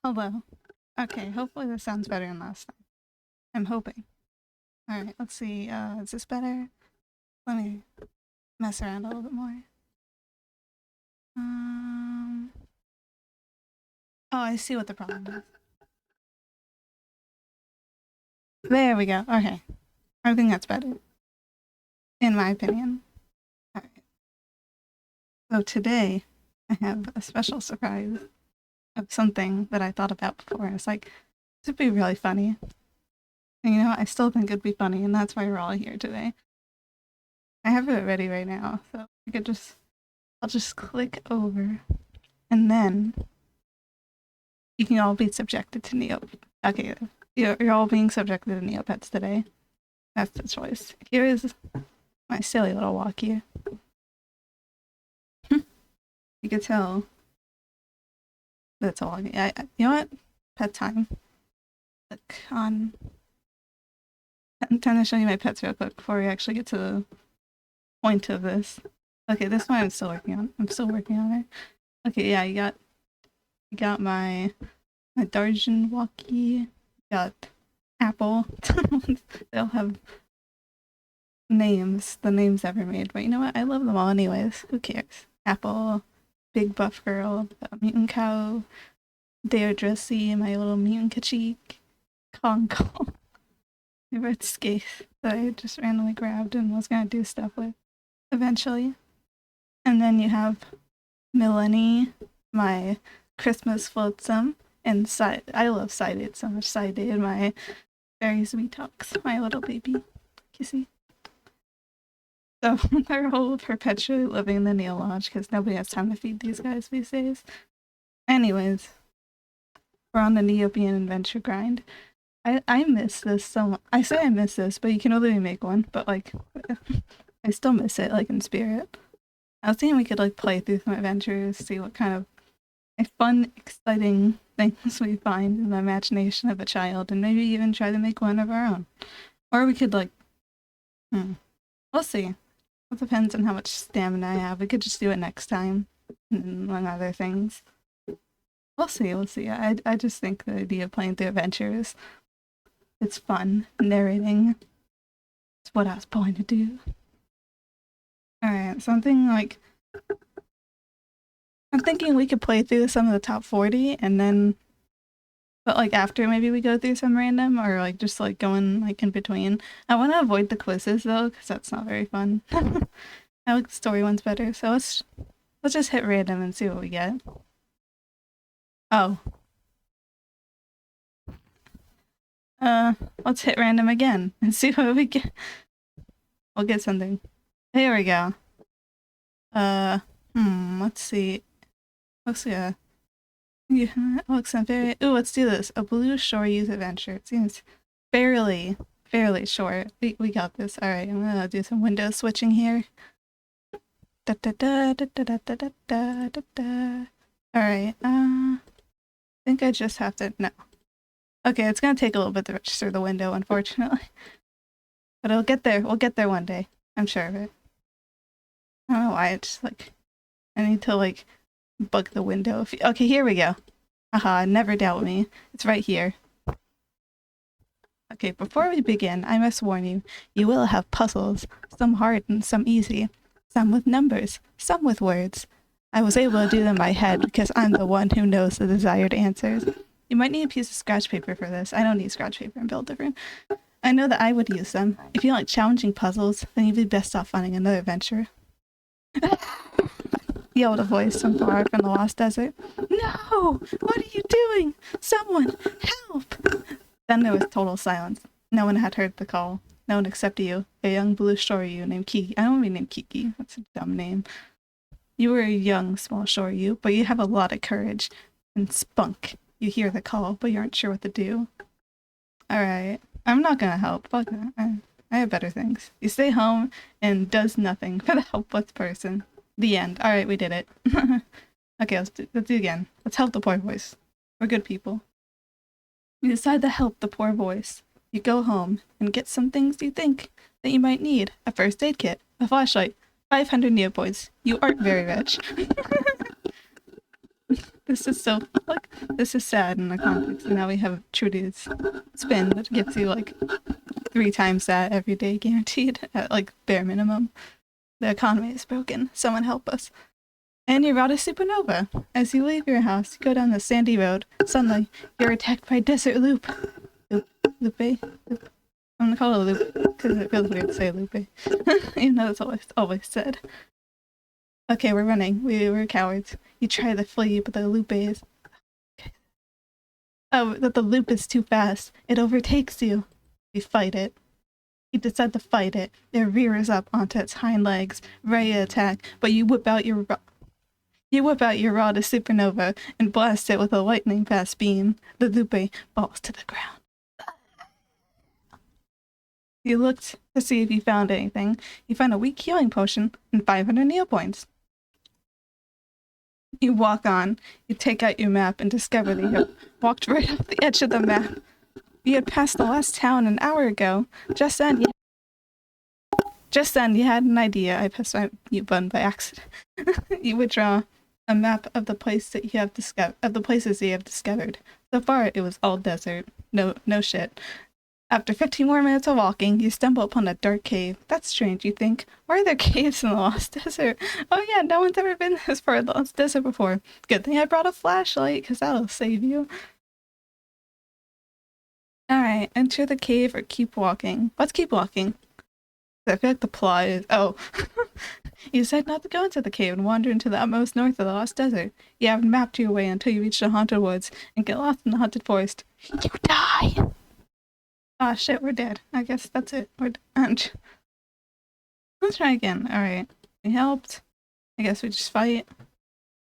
Hello. Okay, hopefully this sounds better than last time. I'm hoping. Alright, let's see. Is this better? Let me mess around a little bit more. Oh, I see what the problem is. There we go. Okay. I think that's better. In my opinion. Alright. So today, I have a special surprise of something that I thought about before. It's like, this would be really funny. And you know what? I still think it'd be funny, and that's why we're all here today. I have it ready right now, so I could just... I'll just click over, and then you can all be subjected to Okay, you're all being subjected to Neopets today. That's the choice. Here is my silly little walkie. You can tell that's all. You know what? Pet time. Click on. I'm trying to show you my pets real quick before we actually get to the point of this. Okay, this one I'm still working on. it. Okay, yeah, you got my Darjan walkie. You got Apple. They'll have names, the names ever made, but you know what? I love them all anyways. Who cares? Apple, Big Buff Girl, Mutant Cow, Deirdre C, my little Mutant Kachik, Congo, Red Skaith that I just randomly grabbed and was gonna do stuff with eventually. And then you have Millennie, my Christmas flotsam, and I love Sided so much. Sided, my very sweet talks, my little baby kissy. So they're all perpetually living in the Neo Lodge because nobody has time to feed these guys these days. Anyways, we're on the Neopian adventure grind. I miss this so much. I say I miss this, but you can only make one. But like, I still miss it, like in spirit. I was thinking we could like play through some adventures, see what kind of fun, exciting things we find in the imagination of a child, and maybe even try to make one of our own. Or we could like, we'll see. It depends on how much stamina I have. We could just do it next time, among other things. We'll see. I just think the idea of playing through adventures, it's fun. Narrating, it's what I was born to do. Alright, something like... I'm thinking we could play through some of the top 40 and then... But like after maybe we go through some random or like just like going like in between. I want to avoid the quizzes though because that's not very fun. I like the story ones better, so let's just hit random and see what we get. Oh. Let's hit random again and see what we get. We'll get something. Here we go. Let's see. Looks like looks very... Ooh, let's do this. A Blue Shore Youth Adventure. It seems fairly short. We got this. Alright, I'm gonna do some window switching here. Alright, I think I just have to... No. Okay, it's gonna take a little bit to register the window, unfortunately. But it'll get there. We'll get there one day. I'm sure of it. I don't know why, it's just like... I need to like... bug the window. Okay, here we go. Haha, never doubt me. It's right here. Okay, before we begin, I must warn you, you will have puzzles. Some hard and some easy. Some with numbers, some with words. I was able to do them by head because I'm the one who knows the desired answers. You might need a piece of scratch paper for this. I don't need scratch paper in Build Different. I know that I would use them. If you like challenging puzzles, then you'd be best off finding another adventure. Yelled a voice from far from the Lost Desert. No! What are you doing? Someone! Help! Then there was total silence. No one had heard the call. No one except you, a young blue shore you named Kiki. I don't want to be named Kiki. That's a dumb name. You were a young, small shore you, but you have a lot of courage and spunk. You hear the call, but you aren't sure what to do. Alright. I'm not gonna help. Fuck that. I have better things. You stay home and does nothing for the helpless person. The end. Alright, we did it. Okay, let's do it again. Let's help the poor boys. We're good people. You decide to help the poor boys. You go home and get some things you think that you might need. A first aid kit, a flashlight, 500 Neopoids. You aren't very rich. This is so, like, this is sad in the context. And now we have Trudy's spin that gives you, like, 3 times that every day guaranteed at, like, bare minimum. The economy is broken. Someone help us. And you're about a supernova. As you leave your house, you go down the sandy road. Suddenly, you're attacked by Desert Loop. Lupe? Loop. I'm gonna call it a loop, because it feels weird to say Lupe. Even though it's always said. Okay, we're running. We're cowards. You try to flee, but the loop is... Oh, that the loop is too fast. It overtakes you. You fight it. You decide to fight it. It rears up onto its hind legs, ready to attack, but you whip out your rod to supernova and blast it with a lightning-fast beam. The loop falls to the ground. You looked to see if you found anything. You find a weak healing potion and 500 Neopoints. You walk on. You take out your map and discover that you have walked right off the edge of the map. You had passed the last town an hour ago. Just then you had an idea. I pressed my mute button by accident. You would draw a map of the places that you have discovered. So far, it was all desert. No shit. After 15 more minutes of walking, you stumble upon a dark cave. That's strange, you think. Why are there caves in the Lost Desert? Oh yeah, no one's ever been this far in the Lost Desert before. Good thing I brought a flashlight, because that'll save you. Alright, enter the cave or keep walking. Let's keep walking. I feel like the plot is... Oh. You decide not to go into the cave and wander into the utmost north of the Lost Desert. You haven't mapped your way until you reach the haunted woods and get lost in the haunted forest. You die! Ah, shit, we're dead. I guess that's it. We're done. Let's try again. Alright. We helped. I guess we just fight.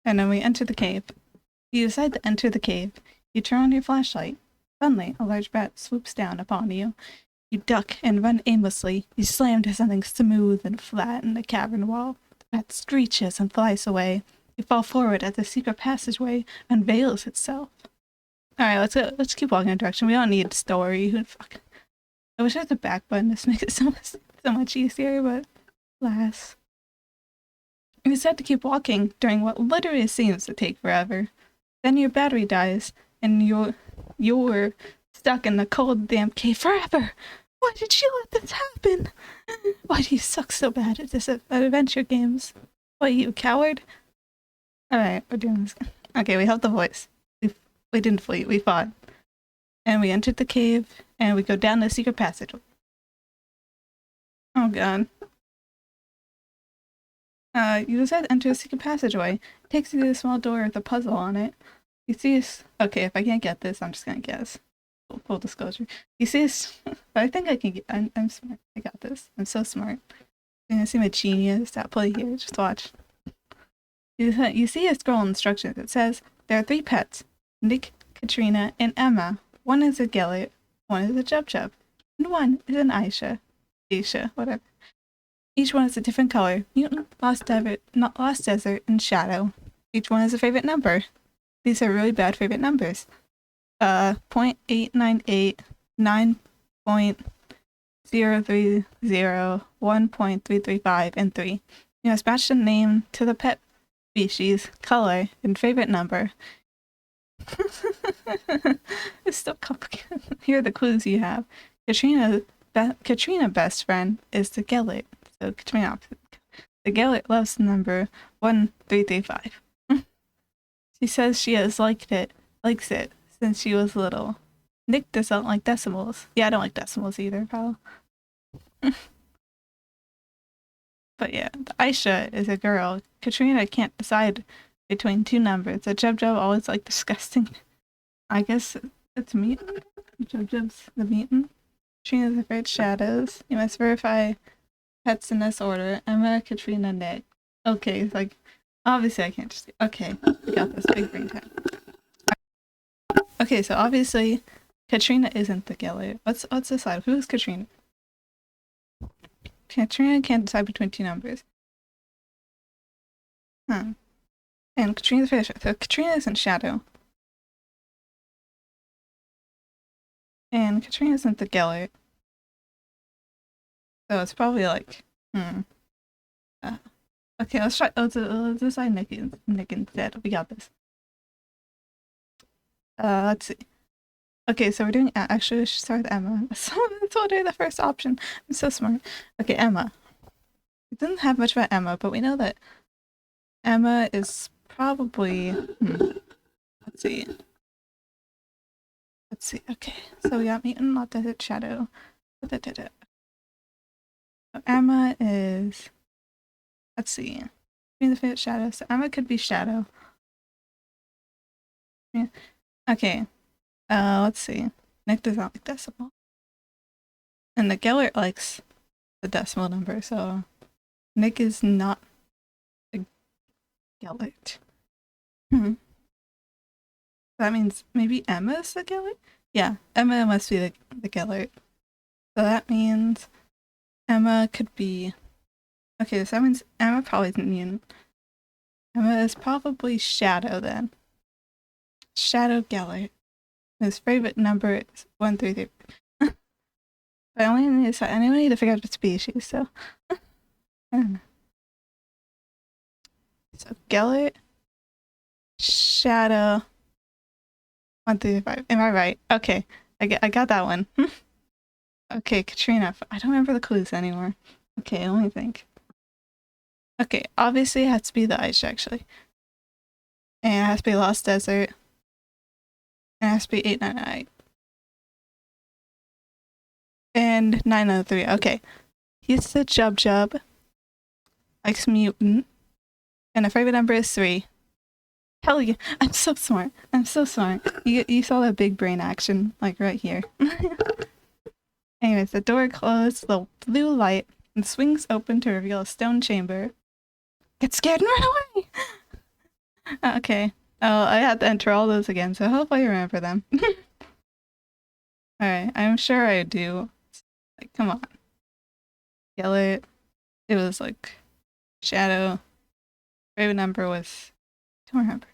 And then we enter the cave. You decide to enter the cave. You turn on your flashlight. Suddenly, a large bat swoops down upon you. You duck and run aimlessly. You slam into something smooth and flat in the cavern wall. The bat screeches and flies away. You fall forward as the secret passageway unveils itself. Alright, let's keep walking in a direction. We don't need story. Who the fuck? I wish I had the back button. This makes it so much easier, but alas. You decide to keep walking during what literally seems to take forever. Then your battery dies, and you're stuck in the cold, damp cave forever. Why did you let this happen? Why do you suck so bad at adventure games? What, you coward? Alright, we're doing this. Okay, we helped the voice. We didn't flee, we fought. And we entered the cave, and we go down the secret passage. Oh god. You decide to enter the secret passageway. It takes you to a small door with a puzzle on it. You see okay, if I can't get this, I'm just gonna guess. Full disclosure. You see but I think I can get- I'm smart. I got this. I'm so smart. You're gonna see my genius at play here. Just watch. You see a scroll instructions. It says, there are 3 pets. Nick, Katrina, and Emma. One is a Gellert, one is a Jub, and one is an Aisha, whatever. Each one is a different color. Mutant, Lost Desert, and Shadow. Each one has a favorite number. These are really bad favorite numbers. 0.898, 9.030, 1.335, and 3. You must match the name to the pet species, color, and favorite number. It's so complicated. Here are the clues you have. Katrina best friend is the Gellert. So Katrina, the Gellert loves the number 1335. She says she likes it since she was little. Nick doesn't like decimals. Yeah, I don't like decimals either, pal. But yeah, the Aisha is a girl. Katrina can't decide between 2 numbers. The Jub always like disgusting. I guess it's mutant. Jub's the mutant. Katrina's afraid shadows. You must verify pets in this order. Emma, Katrina, Nick. Okay, it's like obviously I can't just okay. We got this big brain time. Okay, so obviously Katrina isn't the Gellert. Let's decide who's Katrina. Katrina can't decide between 2 numbers. And Katrina's fish. So Katrina isn't Shadow. And Katrina isn't the Gellert. So it's probably like, okay, let's decide Nick instead. We got this. Let's see. Okay, so we're doing actually we should start with Emma. That's literally the first option. I'm so smart. Okay, Emma. It doesn't have much about Emma, but we know that Emma is probably let's see. Let's see. Okay, so we got Mutant, Not Desert, Shadow. So Emma is, let's see. Be the favorite Shadow. So Emma could be Shadow. Yeah. Okay. Let's see. Nick does not like decimal. And the Gellert likes the decimal number, so Nick is not a Gellert. That means maybe Emma's the Gellert? Yeah, Emma must be the Gellert. So that means Emma could be... Okay, so that means Emma probably isn't mutant. Emma is probably Shadow then. Shadow Gellert. His favorite number is 133. But I only need to figure out the species, so I don't know. So Gellert, Shadow, 135. Am I right? Okay, I got that one. Okay, Katrina. I don't remember the clues anymore. Okay, let me think. Okay, obviously it has to be the ice actually. And it has to be Lost Desert. And it has to be 899. And 903. Okay. He's the Jub Jub. Likes mutant. And the favorite number is 3. Hell yeah. I'm so smart. I'm so smart. You saw that big brain action, like right here. Anyways, the door closed, the blue light, and swings open to reveal a stone chamber. Get scared and run away! Okay. Oh, I had to enter all those again, so hopefully I remember them. Alright, I'm sure I do. Like, come on. Yell it. It was like Shadow. Favorite number was... Don't remember.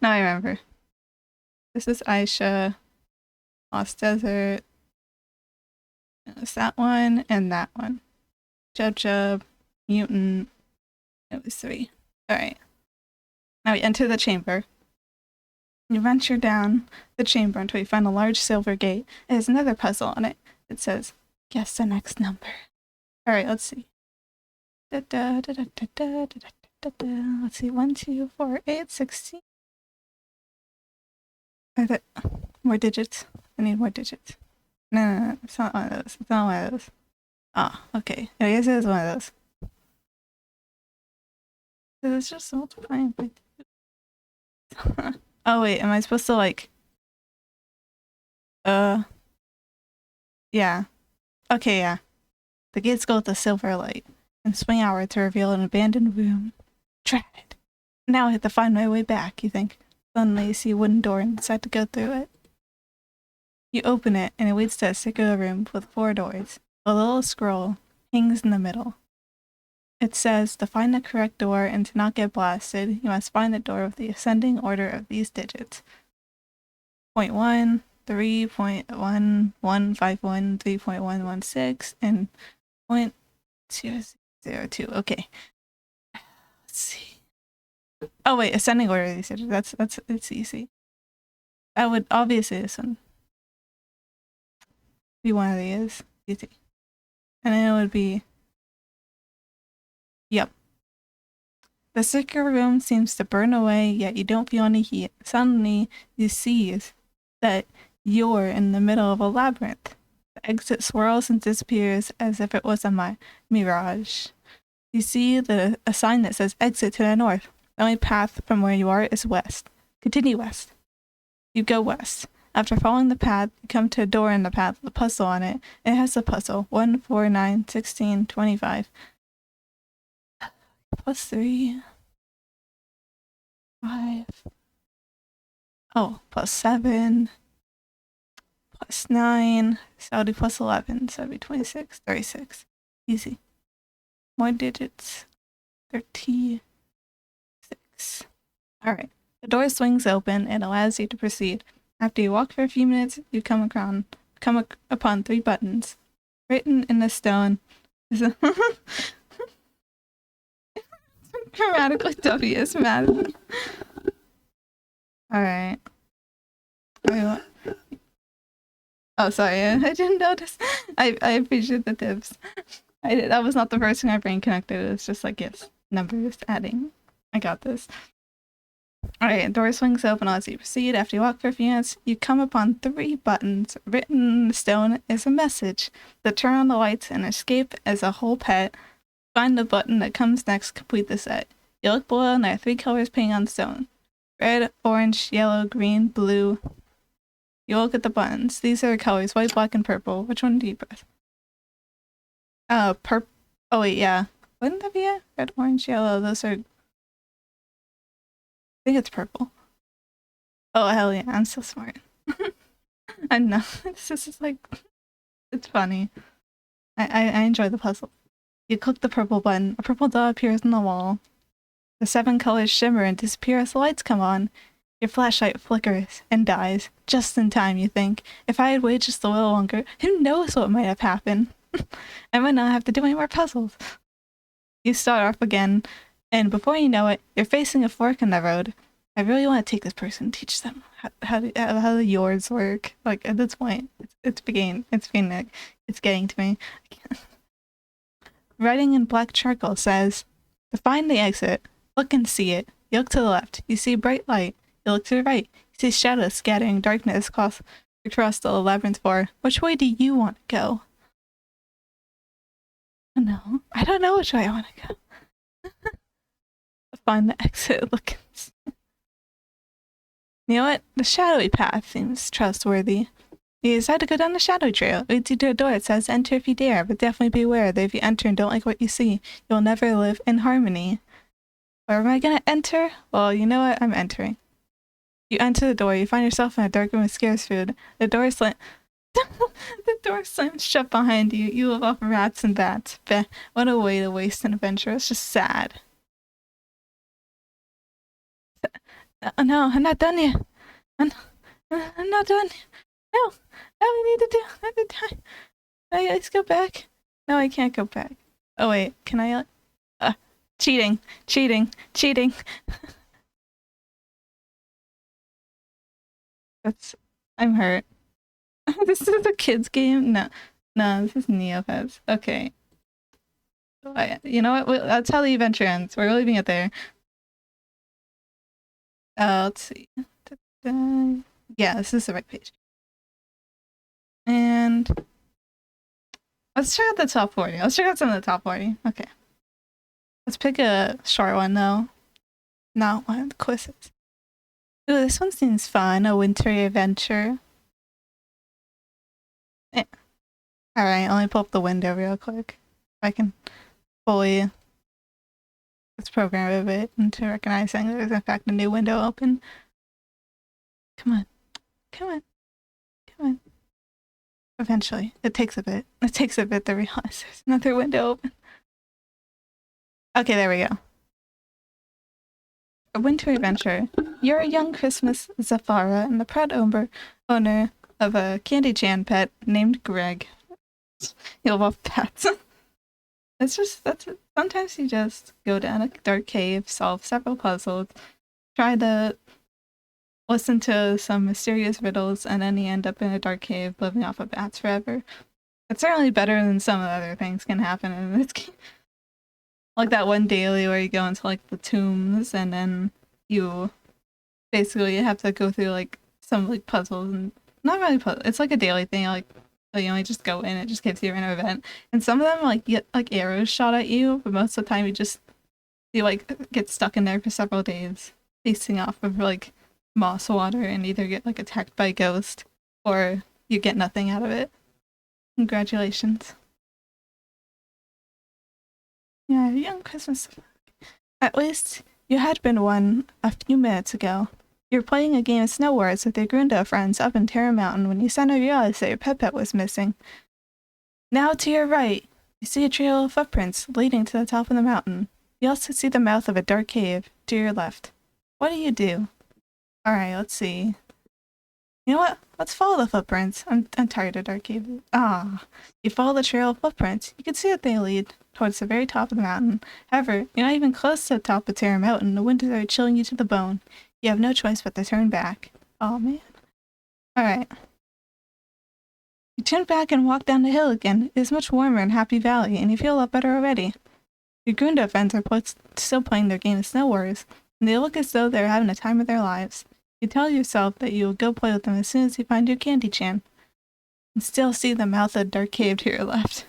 Now I remember. This is Aisha. Lost Desert. It was that one and that one. Jub Jub. Mutant. It was 3. Alright. Now we enter the chamber. You venture down the chamber until you find a large silver gate. It has another puzzle on it. It says, guess the next number. Alright, let's see. Let's see, 1, 2, 4, 8, 16. Are there more digits? I need more digits. No, it's not one of those. It's not one of those. Ah, okay. I guess it is one of those. It's just multiplying by 2. Oh wait, am I supposed to like... Yeah. Okay, yeah. The gates go with a silver light and swing outward to reveal an abandoned room. Try it. Now I have to find my way back, you think. Suddenly you see a wooden door and decide to go through it. You open it and it leads to a circular room with 4 doors. A little scroll hangs in the middle. It says, to find the correct door and to not get blasted, you must find the door with the ascending order of these digits. 0.1, 3.1151, 3.116, and 0.202. Okay. Let's see. Oh wait, ascending order of these digits. It's easy. That would obviously this one be one of these. Easy. And then it would be... Yep. The circular room seems to burn away, yet you don't feel any heat. Suddenly, you see that you're in the middle of a labyrinth. The exit swirls and disappears as if it was a mirage. You see a sign that says exit to the north. The only path from where you are is west. Continue west. You go west. After following the path, you come to a door in the path with a puzzle on it. It has the puzzle 1, 4, 9, 16, 25. Plus 3. 5. Oh, plus 7. Plus 9. So I'll do plus 11. So that'd be 26, 36. Easy. More digits. 36. Alright. The door swings open and allows you to proceed. After you walk for a few minutes, you come upon 3 buttons. Written in the stone is a grammatically dubious, Maddie. Alright. I, oh, sorry, I didn't notice. I appreciate the tips. That was not the first thing my brain connected. It's just like, yes, numbers, adding. I got this. Alright, door swings open as you proceed. After you walk for a few minutes, you come upon 3 buttons. Written in the stone is a message. To turn on the lights and escape as a whole pet. Find the button that comes next, complete the set. You look below and there are 3 colors painted on the stone. Red, orange, yellow, green, blue. You look at the buttons. These are the colors, white, black, and purple. Which one do you press? Purple. Oh wait, yeah. Wouldn't that be it? Red, orange, yellow. Those are... I think it's purple. Oh, hell yeah. I'm so smart. I know. This is like... It's funny. I enjoy the puzzle. You click the purple button. A purple dot appears on the wall. The 7 colors shimmer and disappear as the lights come on. Your flashlight flickers and dies. Just in time, you think. If I had waited just a little longer, who knows what might have happened? I might not have to do any more puzzles. You start off again, and before you know it, you're facing a fork in the road. I really want to take this person and teach them how the yours work. Like, at this point, it's getting to me. Writing in black charcoal says, to find the exit, look and see it. You look to the left, you see a bright light. You look to the right, you see shadows scattering darkness across the labyrinth floor. Which way do you want to go? No, I don't know which way I want to go. Find the exit, look and see. You know what? The shadowy path seems trustworthy. You decide to go down the shadow trail. It leads you to a door. It says, enter if you dare, but definitely beware that if you enter and don't like what you see, you'll never live in harmony. Where am I gonna enter? Well, you know what? I'm entering. You enter the door. You find yourself in a dark room with scarce food. The door slams shut behind you. You live off rats and bats. Beh, what a way to waste an adventure. It's just sad. No, I'm not done yet. I'm not done. No, we need to do another time. Let's go back. No, I can't go back. Oh wait, can I? Cheating. I'm hurt. This is a kid's game? No, this is Neopets. Okay. You know what? That's how the adventure ends. We're leaving it there. Let's see. Yeah, this is the right page. And let's check out the top 40. Let's check out some of the top 40. Okay. Let's pick a short one though. Not one of the quizzes. Ooh, this one seems fun. A wintry adventure. Alright, let me pull up the window real quick. If I can fully... Let's program it a bit into recognizing there's in fact a new window open. Come on. Eventually. It takes a bit. It takes a bit to realize there's another window open. Okay, there we go. A winter adventure. You're a young Christmas Zafara and the proud owner of a candy jam pet named Greg. You'll love pets. That's it. Sometimes you just go down a dark cave, solve several puzzles, try to listen to some mysterious riddles, and then you end up in a dark cave living off of bats forever. It's certainly better than some of the other things can happen in this game. Like that one daily where you go into like the tombs and then you basically have to go through like some like puzzles and not really puzzles. It's like a daily thing. Like you only just go in, it just gives you an event. And some of them like get like arrows shot at you, but most of the time you like get stuck in there for several days, facing off of like moss water and either get like attacked by a ghost or you get nothing out of it. Congratulations. Yeah, young Christmas. At least you had been one a few minutes ago. You were playing a game of Snow Wars with your Grunda friends up in Terra Mountain when you suddenly realized that your pet was missing. Now to your right, you see a trail of footprints leading to the top of the mountain. You also see the mouth of a dark cave to your left. What do? Alright, let's see. You know what? Let's follow the footprints. I'm tired of dark caves. You follow the trail of footprints. You can see that they lead towards the very top of the mountain. However, you're not even close to the top of Terra Mountain. The winters are chilling you to the bone. You have no choice but to turn back. Oh man. Alright. You turn back and walk down the hill again. It is much warmer in Happy Valley, and you feel a lot better already. Your Gunda friends are still playing their game of Snow Wars, and they look as though they're having the time of their lives. You tell yourself that you will go play with them as soon as you find your Candy Chan, and still see the mouth of the dark cave to your left.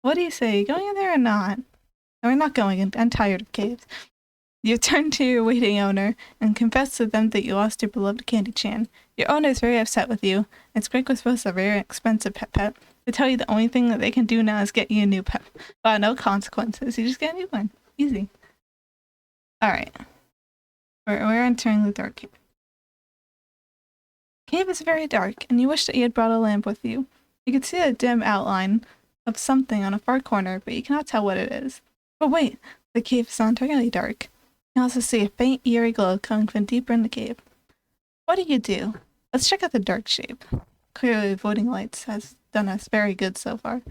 What do you say, going in there or not? No, we're not going in. I'm tired of caves. You turn to your waiting owner and confess to them that you lost your beloved Candy Chan. Your owner is very upset with you, and Greg was supposed to have a very expensive pet. They tell you the only thing that they can do now is get you a new pet. No consequences. You just get a new one. Easy. Alright. We're entering the dark cave. The cave is very dark, and you wish that you had brought a lamp with you. You can see a dim outline of something on a far corner, but you cannot tell what it is. But wait, the cave is not entirely dark. You can also see a faint, eerie glow coming from deeper in the cave. What do you do? Let's check out the dark shape. Clearly, voting lights has done us very good so far.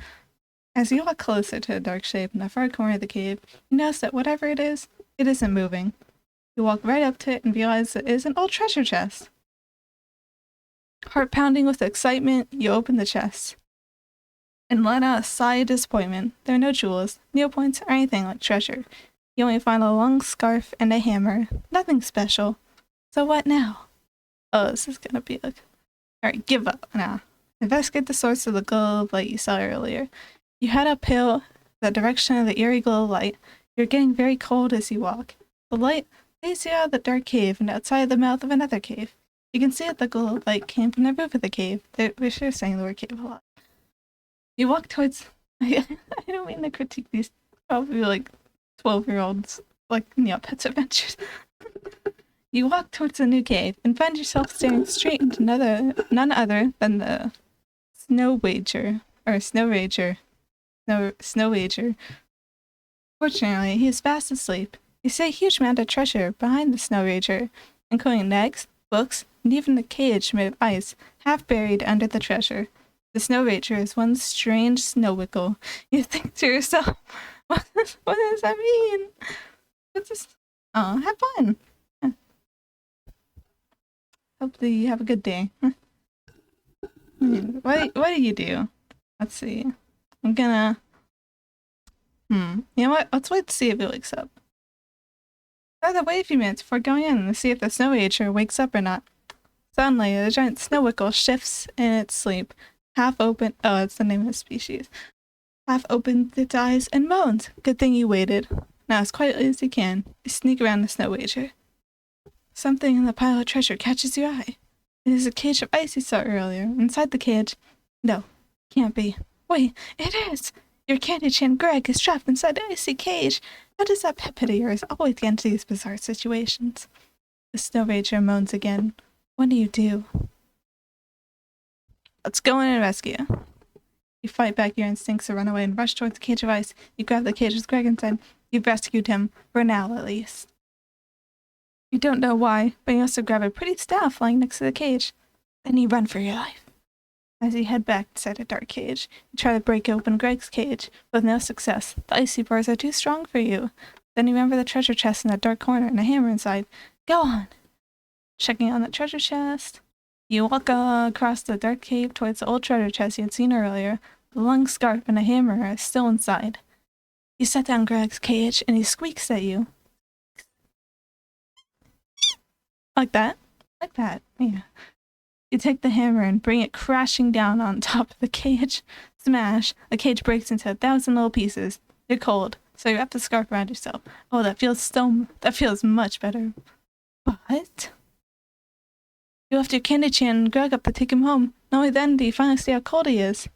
As you walk closer to the dark shape in the far corner of the cave, you notice that whatever it isn't moving. You walk right up to it and realize that it is an old treasure chest. Heart pounding with excitement, you open the chest and let out a sigh of disappointment. There are no jewels, needlepoints, or anything like treasure. You only find a long scarf and a hammer. Nothing special. So what now? Oh, this is gonna be like... Alright, give up. Nah. Investigate the source of the glow of light you saw earlier. You head uphill the direction of the eerie glow of light. You're getting very cold as you walk. The light leads you out of the dark cave and outside the mouth of another cave. You can see that the glow of light came from the roof of the cave. We're sure saying the word cave a lot. You walk towards... I don't mean to critique these probably like 12-year-olds like Neopets Adventures. You walk towards the new cave and find yourself staring straight into none other than the Snow Rager. Fortunately, he is fast asleep. You see a huge amount of treasure behind the Snow Rager, including eggs, books, and even a cage made of ice, half buried under the treasure. The Snow Rager is one strange snow wickle. You think to yourself, what does that mean? What's this? Oh, have fun. Hopefully you have a good day. What do you do? Let's see. I'm gonna... You know what? Let's wait to see if he wakes up. Rather wait a few minutes before going in to see if the Snow Rager wakes up or not. Suddenly, the giant snow wickle shifts in its sleep. Half open... Oh, it's the name of the species. Half opens its eyes and moans. Good thing you waited. Now, as quietly as you can, you sneak around the Snow Rager. Something in the pile of treasure catches your eye. It is a cage of ice you saw earlier. Inside the cage... No, can't be. Wait, it is! Your Candy Chan Greg is trapped inside the icy cage. How does that pet of yours always get into these bizarre situations? The Snow Rager moans again. What do you do? Let's go in and rescue. You fight back your instincts to run away and rush towards the cage of ice. You grab the cage with Greg inside. You've rescued him, for now at least. You don't know why, but you also grab a pretty staff lying next to the cage. Then you run for your life. As you head back inside a dark cage, you try to break open Greg's cage, with no success. The icy bars are too strong for you. Then you remember the treasure chest in that dark corner and a hammer inside. Go on! Checking on the treasure chest. You walk across the dark cave towards the old treasure chest you had seen earlier. The long scarf and a hammer are still inside. You set down Greg's cage and he squeaks at you. Like that? Like that, yeah. You take the hammer and bring it crashing down on top of the cage. Smash! The cage breaks into 1,000 little pieces. You're cold, so you wrap the scarf around yourself. Oh, that feels much better. But... You left your Candy Chan and Greg up to take him home. Not only then do you finally see how cold he is.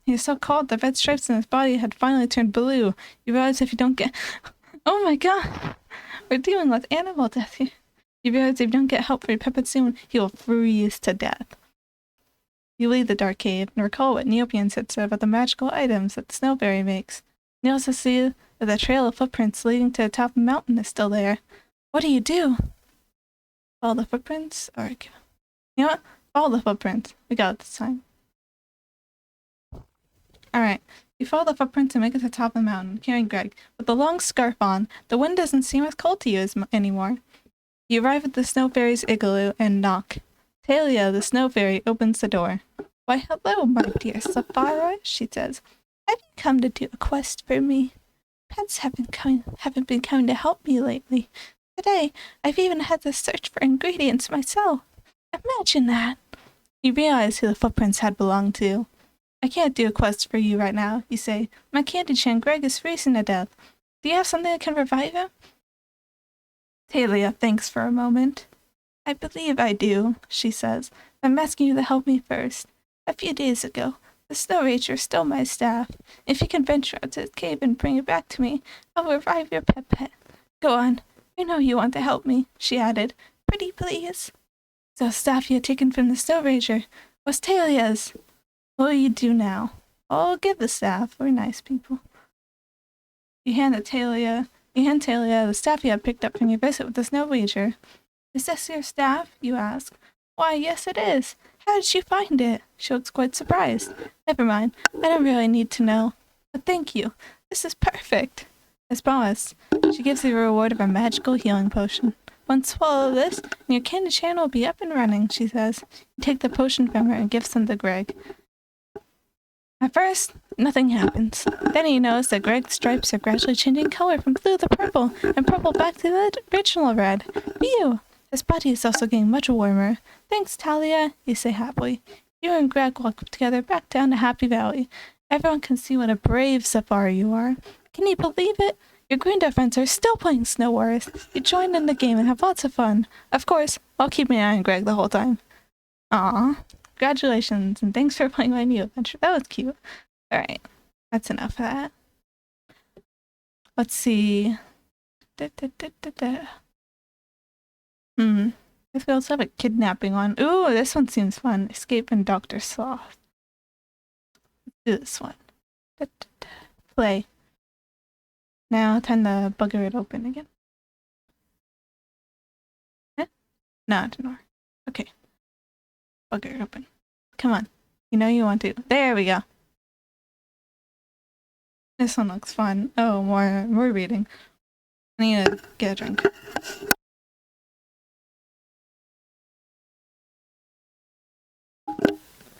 He is so cold, the red stripes in his body had finally turned blue. You realize if you don't get... Oh my god! We're dealing with animal death here. You realize if you don't get help for your puppet soon, he will freeze to death. You leave the dark cave and recall what Neopets had said about the magical items that the Snowberry makes. You also see that the trail of footprints leading to the top of the mountain is still there. What do you do? Follow the footprints? Or... You know what? Follow the footprints. We got it this time. Alright. You follow the footprints and make it to the top of the mountain, carrying Greg. With the long scarf on, the wind doesn't seem as cold to you anymore. You arrive at the Snow Fairy's igloo and knock. Talia, the snow fairy, opens the door. Why, hello, my dear Sapphira, she says. Have you come to do a quest for me? Pets haven't been coming to help me lately. Today, I've even had to search for ingredients myself. Imagine that. You realize who the footprints had belonged to. I can't do a quest for you right now, you say. My candy chan Greg is freezing to death. Do you have something that can revive him? Talia thinks for a moment. I believe I do, she says. I'm asking you to help me first. A few days ago, the Snow Ranger stole my staff. If you can venture out to the cave and bring it back to me, I'll revive your pet. Go on. You know you want to help me, she added. Pretty please. The staff you had taken from the Snow Ranger was Talia's. What will you do now? I'll give the staff. We're nice people. You hand Talia the staff you had picked up from your visit with the Snow Ranger. Is this your staff? You ask. Why, yes it is. How did you find it? She looks quite surprised. Never mind. I don't really need to know. But thank you. This is perfect. As promised, she gives you a reward of a magical healing potion. One swallow of this, and your candy chan will be up and running, she says. You take the potion from her and give some to Greg. At first, nothing happens. Then you notice that Greg's stripes are gradually changing color from blue to purple, and purple back to the original red. Phew! His body is also getting much warmer. Thanks, Talia, you say happily. You and Greg walk together back down to Happy Valley. Everyone can see what a brave safari you are. Can you believe it? Your Greendale friends are still playing Snow Wars. You join in the game and have lots of fun. Of course, I'll keep an eye on Greg the whole time. Aw. Congratulations, and thanks for playing my new adventure. That was cute. Alright, that's enough of that. Let's see. If we also have a kidnapping one. Ooh, this one seems fun. Escape from Dr. Sloth. Let's do this one. Play. Now, time to bugger it open again. No, it didn't work. Okay. Bugger it open. Come on. You know you want to. There we go. This one looks fun. Oh, more reading. I need to get a drink.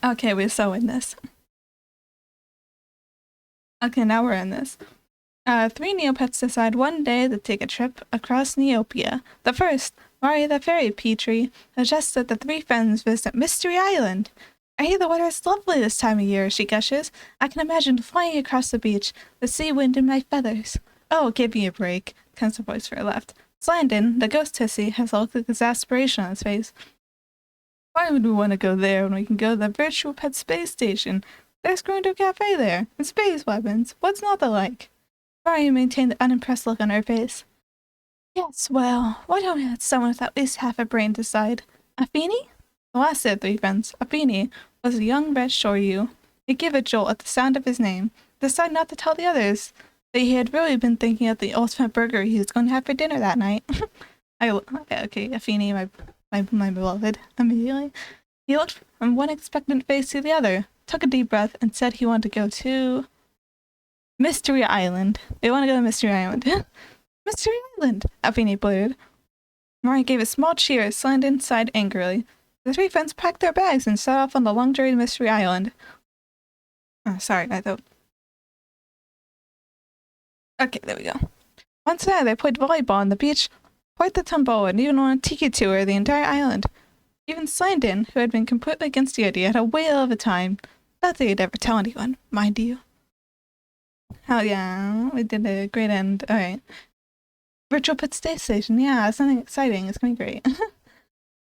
Okay, we're so in this. Okay, now we're in this. Three Neopets decide one day to take a trip across Neopia. The first, Mari the Fairy Petrie, suggests that the three friends visit Mystery Island. I hear the weather is lovely this time of year, she gushes. I can imagine flying across the beach, the sea wind in my feathers. Oh, give me a break, comes the voice from her left. Slandon, the ghost hissy, has a look of exasperation on his face. Why would we want to go there when we can go to the Virtual Pet Space Station? There's going to a cafe there, and space weapons. What's not to like? Mari maintained the unimpressed look on her face. Yes, well, why don't we let someone with at least half a brain decide? Afeni? The last of the three friends, Afeni, was a young red shoryu. He gave a jolt at the sound of his name, decided not to tell the others that he had really been thinking of the ultimate burger he was going to have for dinner that night. Okay, Afeni, my beloved, immediately. He looked from one expectant face to the other, took a deep breath, and said he wanted to go to Mystery Island. They want to go to Mystery Island. Mystery Island, Afeni blared. Mari gave a small cheer as Slandon sighed angrily. The three friends packed their bags and set off on the long journey to Mystery Island. Oh, sorry, I thought... Okay, there we go. Once there, they played volleyball on the beach, quite the tumble, and even on a tiki tour the entire island. Even Slandon, who had been completely against the idea, had a whale of a time. Not that he'd ever tell anyone, mind you. Oh yeah, we did a great end. Alright. Virtual Pet Space Station. Yeah, something exciting. It's gonna be great.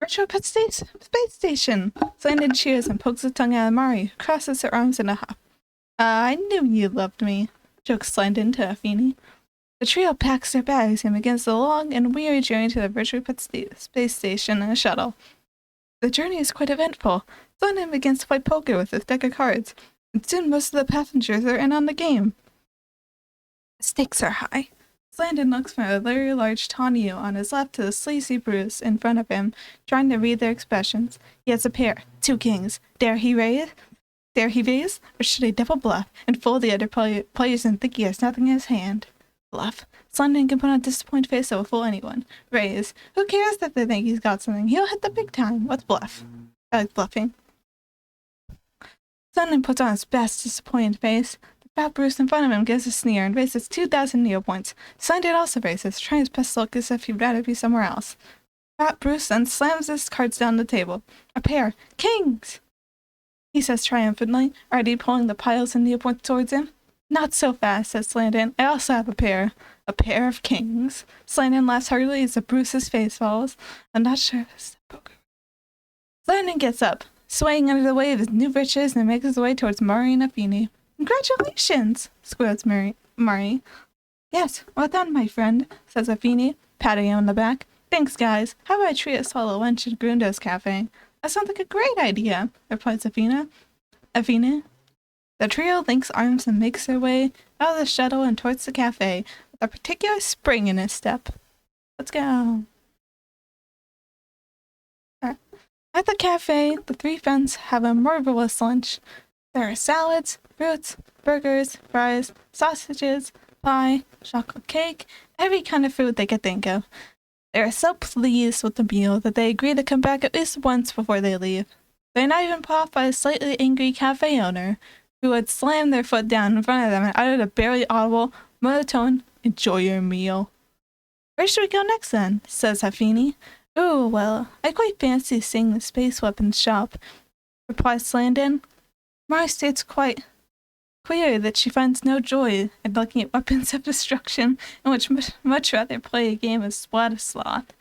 Virtual Pet Space Station! Slandon cheers and pokes his tongue at Mari, who crosses her arms in a hop. I knew you loved me, jokes Slandon to Afeni. The trio packs their bags and begins the long and weary journey to the Virtual Pet Space Station in a shuttle. The journey is quite eventful. Slandon begins to play poker with his deck of cards, and soon most of the passengers are in on the game. The stakes are high. Slandon looks from a very large Tonyu on his left to the sleazy Bruce in front of him, trying to read their expressions. He has a pair, 2 kings. Dare he raise? Or should he double bluff and fool the other players and think he has nothing in his hand? Bluff. Slandon can put on a disappointed face that will fool anyone. Raise. Who cares if they think he's got something? He'll hit the big time. What's bluff? I like bluffing. Suddenly puts on his best disappointed face. The fat Bruce in front of him gives a sneer and raises 2,000 Neopoints. Slandon also raises, trying his best to look as if he'd rather be somewhere else. Fat Bruce then slams his cards down the table. A pair. Kings! He says triumphantly, already pulling the piles of Neopoints towards him. Not so fast, says Slandon. I also have a pair. A pair of kings. Slandon laughs heartily as Bruce's face falls. I'm not sure if it's poker. Slandon gets up, swaying under the weight of his new riches, and makes his way towards Mari and Afini. Congratulations, squeals Mari. Yes, well done, my friend, says Afini, patting him on the back. Thanks, guys. How about I treat us all to lunch at Grundo's cafe? That sounds like a great idea, replies Afina. The trio links arms and makes their way out of the shuttle and towards the cafe, with a particular spring in his step. Let's go. At the cafe, the three friends have a marvelous lunch. There are salads, fruits, burgers, fries, sausages, pie, chocolate cake, every kind of food they could think of. They are so pleased with the meal that they agree to come back at least once before they leave. They're not even put off by a slightly angry cafe owner, who had slammed their foot down in front of them and uttered a barely audible, monotone, "Enjoy your meal." Where should we go next then? Says Hafini. Ooh, well, I quite fancy seeing the space weapons shop, replies Slandon. Mari states quite clear that she finds no joy in looking at weapons of destruction and would much rather play a game of Splat-a-Sloth.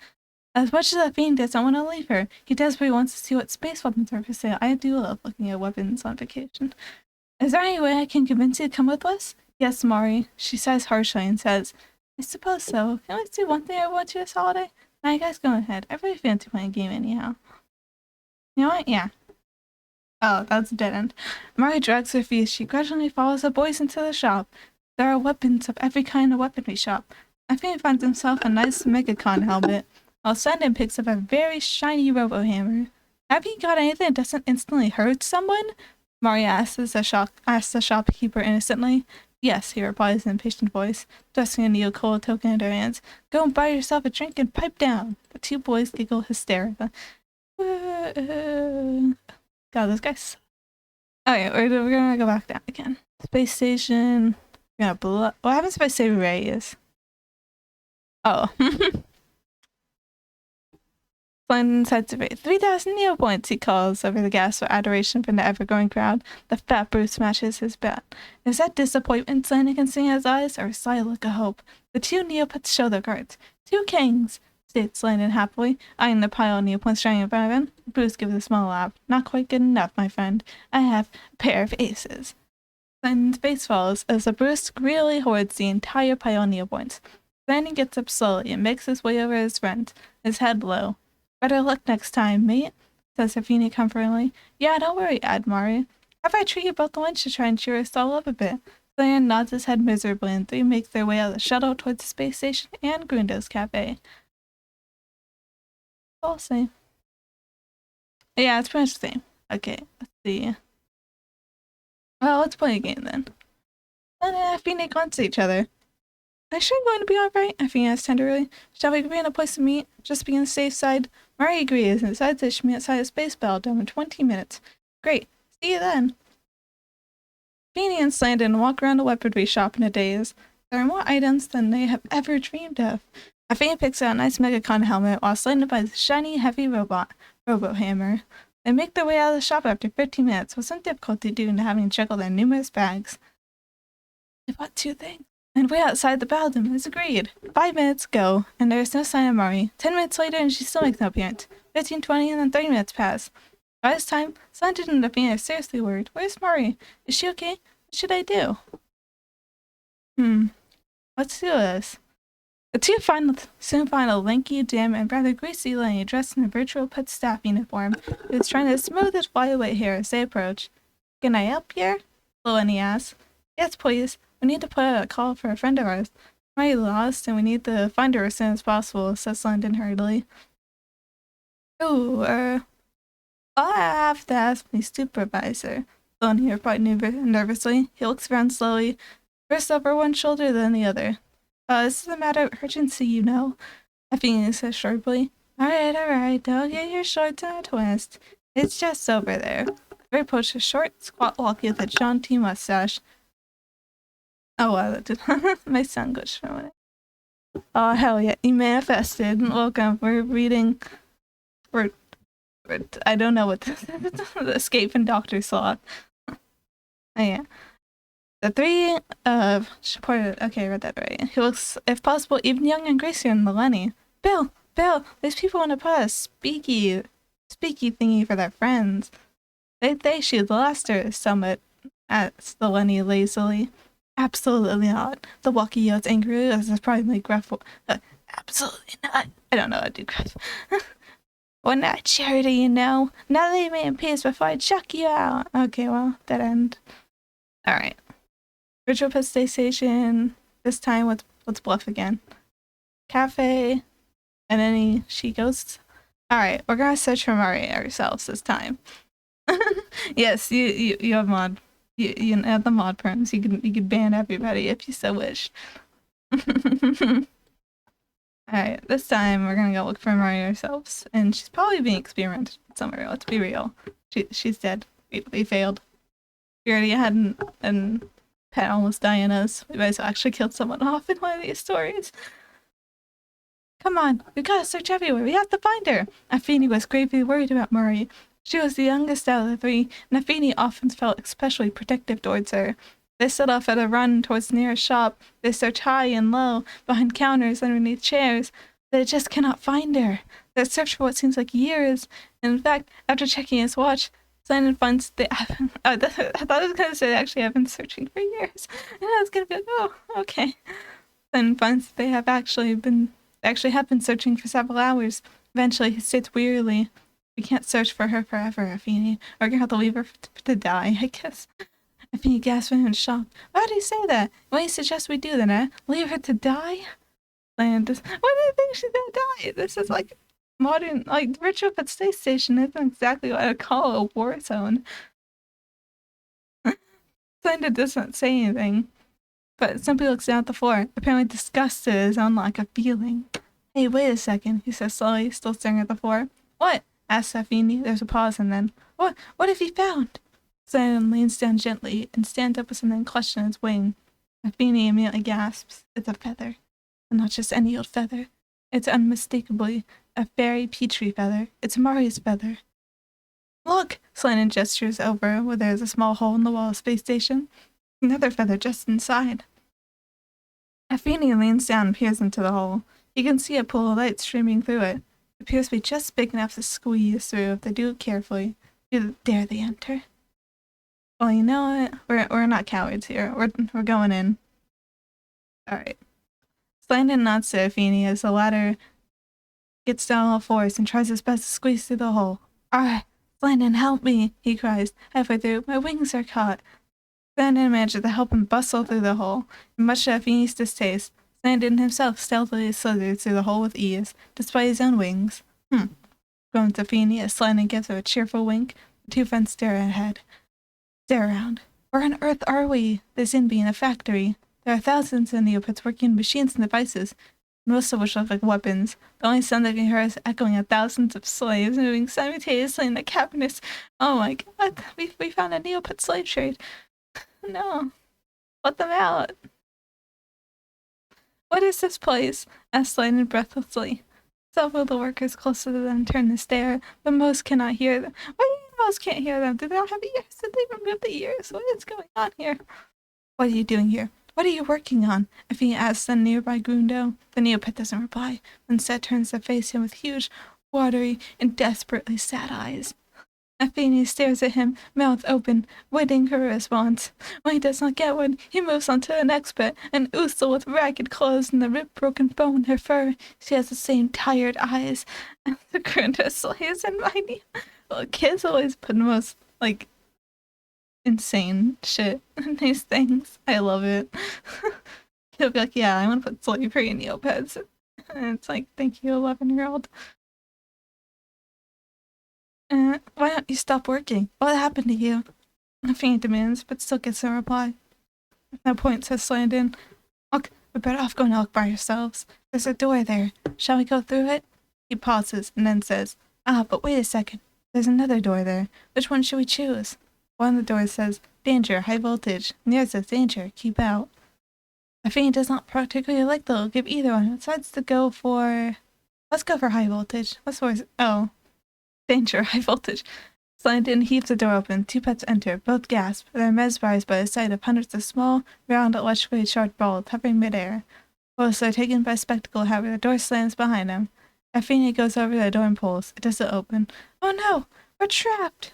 As much as Hafini doesn't want to leave her, he desperately wants to see what space weapons are for sale. I do love looking at weapons on vacation. Is there any way I can convince you to come with us? Yes, Mari. She sighs harshly and says, I suppose so. Can I do one thing I want to this holiday? Now you guys go ahead. I really fancy playing a game anyhow. You know what? Yeah. Oh, that's a dead end. Mari drags her feet as she grudgingly follows the boys into the shop. There are weapons of every kind of weaponry shop. Afeni finds himself a nice Megacon helmet, while Sandon picks up a very shiny robo-hammer. Have you got anything that doesn't instantly hurt someone? Mari asks the shopkeeper innocently. Yes, he replies in an impatient voice, thrusting a Neocola token into her hands. Go and buy yourself a drink and pipe down. The two boys giggle hysterically. God, this guy's... Okay, we're gonna go back down again. Space station. We're gonna blow up. What happens if I say Ray is? Oh. Slandon decides to raise 3,000 Neopoints, he calls over the gasp of adoration from the ever-growing crowd. The fat Bruce smashes his bat. Is that disappointment Slandon can see in his eyes, or a sly look of hope? The two Neopets show their cards. 2 kings, states Slandon happily, eyeing the pile of Neopoints shining in front of him. Bruce gives a small laugh. Not quite good enough, my friend. I have a pair of aces. Slandon's face falls as the Bruce greedily hoards the entire pile of Neopoints. Slandon gets up slowly and makes his way over his friend, his head low. Better luck next time, mate, says Hafini comfortingly. Yeah, don't worry, Mari. How about I treat you both to lunch to try and cheer us all up a bit? Slandon nods his head miserably and the three make their way out of the shuttle towards the space station and Grundo's cafe. I'll see. Yeah, it's pretty much the same. Okay, let's see. Well, let's play a game then. And Hafini glance at each other. Are you sure I'm going to be alright? Hafini asks tenderly. Shall we agree on a place to meet? Just be on the safe side? Mari agrees and decides they should meet outside the space Dome in 20 minutes. Great. See you then. Beanie and Slandon walk around the weaponry shop in a daze. There are more items than they have ever dreamed of. Afeni picks out a nice Megacon helmet while Slandon buys a shiny, heavy robo-hammer. They make their way out of the shop after 15 minutes with some difficulty due to having to check all their numerous bags. They bought 2 things. And way outside the Dome is agreed. 5 minutes go, and there is no sign of Mari. 10 minutes later, and she still makes no appearance. 15, 20, and then 30 minutes pass. By this time, Slandon and Afeni are seriously worried. Where's Mari? Is she okay? What should I do? Let's do this. The two soon find a lanky, dim, and rather greasy lady dressed in a virtual pet staff uniform who is trying to smooth his flyweight hair as they approach. Can I help here? Lenny asks. Yes, please. We need to put out a call for a friend of ours. Mari lost, and we need to find her as soon as possible, says Slandon hurriedly. Ooh, I'll have to ask my supervisor. Lenny replied nervously. He looks around slowly, first over one shoulder, then the other. This is a matter of urgency, you know. Hafini says sharply. Alright, don't get your shorts in a twist. It's just over there. Very approached a short, squat walkie with a jaunty mustache. Oh wow, that did my sound glitched for a minute. Oh hell yeah, you manifested. Welcome. We're reading I don't know what the Escape from Dr. Sloth. Oh yeah. The three supported okay, I read that right. He looks, if possible, even younger and gracier than Lenny. Bill, these people want to put a speaky thingy for their friends. They think she'd last her summit, asks the Lenny lazily. Absolutely not. The walkie yells angrily as his probably gruff. Absolutely not. I don't know how to do gruff. We're not charity, you know. Now leave me in peace before I chuck you out. Okay, well, dead end. Alright. Virtual Pet Space Station. This time, let's bluff again. Cafe. And any she ghosts. Alright, we're gonna search for Mari ourselves this time. Yes, you have mod. You have the mod perms. You can ban everybody if you so wish. Alright, this time we're gonna go look for Mari ourselves. And she's probably being experimented somewhere, let's be real. She's dead. We failed. We already had an pet almost die in us. We might as well actually killed someone off in one of these stories. Come on, we gotta search everywhere. We have to find her. Afeni was gravely worried about Mari. She was the youngest out of the three, and Afeni often felt especially protective towards her. They set off at a run towards the nearest shop. They search high and low, behind counters, underneath chairs. They just cannot find her. They search for what seems like years. And in fact, after checking his watch, Simon finds they haven't. I thought I was gonna say they actually have been searching for years. And I was gonna be like, oh, okay. Simon finds that they actually have been searching for several hours. Eventually, he states wearily, "We can't search for her forever, Afeni. We're gonna have to leave her to die, I guess." Afeni gasped in shock. Why do you say that? What do you suggest we do then, eh? Leave her to die? And why do you think she's gonna die? This is like modern, like Virtual Pet Space Station isn't exactly what I'd call a war zone. Linda doesn't say anything, but simply looks down at the floor, apparently disgusted at his own lack of feeling. Hey, wait a second, he says slowly, still staring at the floor. What? Asks Afeni. There's a pause and then, what have you found? Simon leans down gently and stands up with something clutched in his wing. Afeni immediately gasps. It's a feather. And not just any old feather. It's unmistakably a fairy petri feather. It's Mari's feather. Look! Slannon gestures over where there's a small hole in the wall of the space station. Another feather just inside. Afeni leans down and peers into the hole. You can see a pool of light streaming through it. It appears to be just big enough to squeeze through if they do it carefully. Dare they enter? Well, you know what? We're not cowards here. We're going in. Alright. Slandon nods to Afeni as the latter gets down on all fours and tries his best to squeeze through the hole. Alright, Slandon, help me, he cries. Halfway through, my wings are caught. Slandon manages to help him bustle through the hole. And much to Afeni's distaste, Slandon himself stealthily slithers through the hole with ease, despite his own wings. Groans Afeni as Slandon gives her a cheerful wink. The two friends stare ahead. Stare around. Where on earth are we? This seems to be in a factory. There are thousands of Neopets working on machines and devices, most of which look like weapons. The only sound they can hear is echoing of thousands of slaves moving simultaneously in the cabinets. Oh my god, we found a Neopet slave trade. No. Let them out. What is this place? Asked Slandon breathlessly. Several of the workers closer to them turn to stare, but most cannot hear them. Why do you mean most can't hear them? Do they not have ears? Did they remove the ears? What is going on here? What are you doing here? What are you working on? Afeni asks the nearby Grundo. The Neopet doesn't reply. Instead turns to face him with huge, watery, and desperately sad eyes. Afeni stares at him, mouth open, waiting for a response. When he does not get one, he moves on to the next pet, an Usul with ragged clothes and the ripped broken bone in her fur. She has the same tired eyes as the Grundo slaves and mighty. Well, kids always put the most, like, insane shit in these things. I love it. He'll be like, yeah, I want to put slavery in Neopets. And it's like, thank you, 11-year-old. Why don't you stop working? What happened to you? Afeni demands, but still gets no reply. No point, says Slandon. Look, we're better off going to look by ourselves. There's a door there. Shall we go through it? He pauses and then says, but wait a second. There's another door there. Which one should we choose? One of the doors says, danger, high voltage. And the other says, danger, keep out. Athene does not particularly like the look of either one. Decides to go for... Let's go for high voltage. What's for... Oh. Danger, high voltage. Slandon heaves the door open. Two pets enter. Both gasp. They're mesmerized by the sight of hundreds of small, round, electrically charged balls hovering midair. Whilst they're taken by spectacle, however, the door slams behind them. Athene goes over to the door and pulls. It doesn't open. Oh no! We're trapped!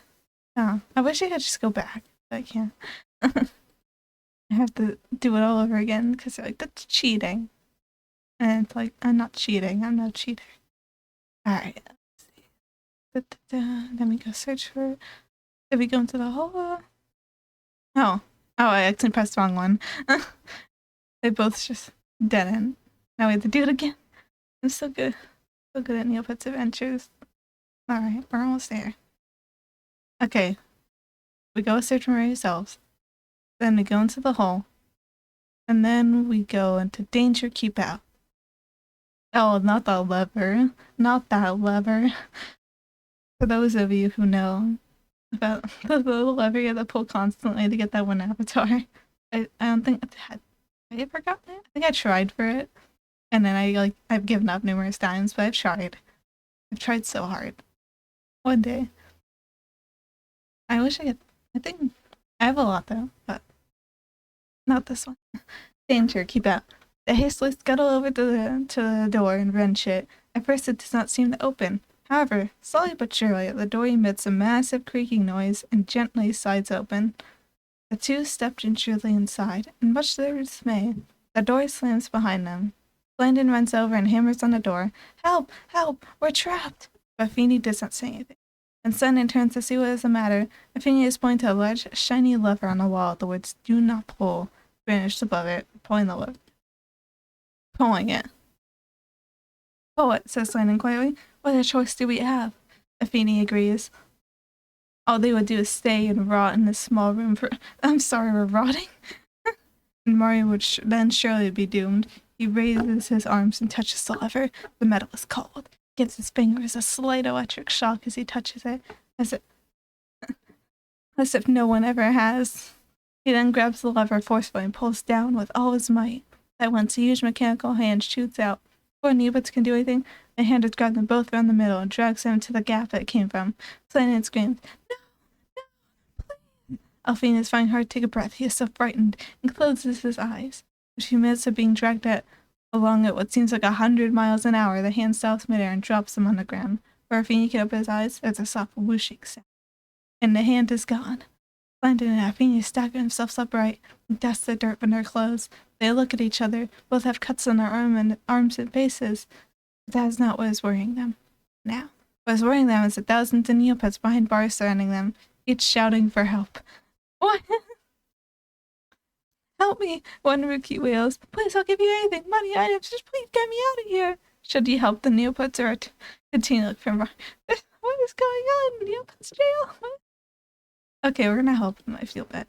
Oh, I wish I could just go back, but I can't. I have to do it all over again because they're like, that's cheating. And it's like, I'm not cheating. I'm not a cheater. Alright, let's see. Then we go search for it. Did we go into the hole? Oh. Oh, I actually pressed the wrong one. They both just dead end. Now we have to do it again. I'm so good. So good at Neopets Adventures. Alright, we're almost there. Okay. We go search for ourselves. Then we go into the hole. And then we go into danger, keep out. Oh, not the lever. Not that lever. For those of you who know about the little lever you have to pull constantly to get that one avatar. I don't think I ever gotten it. I think I tried for it. And then I've given up numerous times, but I've tried. I've tried so hard. One day. I wish I could. I think I have a lot though, but not this one. Danger, keep out. They hastily scuttle over to the door and wrench it. At first it does not seem to open. However, slowly but surely, the door emits a massive creaking noise and gently slides open. The two step gingerly inside, and much to their dismay, the door slams behind them. Landon runs over and hammers on the door. Help! Help! We're trapped! But Athene does not say anything. And Sandon turns to see what is the matter. Athene is pointing to a large, shiny lever on the wall. The words, do not pull, vanished above it, pulling the lever. Pulling it. Pull it, says Landon quietly. What other choice do we have? Athene agrees. All they would do is stay and rot in this small room for— I'm sorry, we're rotting? And Mario would then surely be doomed. He raises his arms and touches the lever. The metal is cold. Gives his fingers a slight electric shock as he touches it, as if no one ever has. He then grabs the lever forcefully and pulls down with all his might. At once, a huge mechanical hand shoots out. Before Neopets can do anything, the hand has grabbed them both around the middle and drags them to the gap that it came from. Slandon screams, "No! No! Please!" Athene is finding hard to take a breath. He is so frightened and closes his eyes. A few minutes of being dragged along at what seems like 100 miles an hour, the hand stops midair and drops him on the ground. Where Athene can open his eyes, there's a soft whooshing sound. And the hand is gone. Landon and Athene stagger themselves upright and dust the dirt from their clothes. They look at each other. Both have cuts on their arms and faces. But that is not what is worrying them now. What is worrying them is the thousands of Neopets behind bars surrounding them, each shouting for help. What? Help me, one rookie wails. Please, I'll give you anything. Money, items, just please get me out of here. Should he help the Neopets or continue to look for more? What is going on? Neopets jail? Okay, we're gonna help him. I feel bad.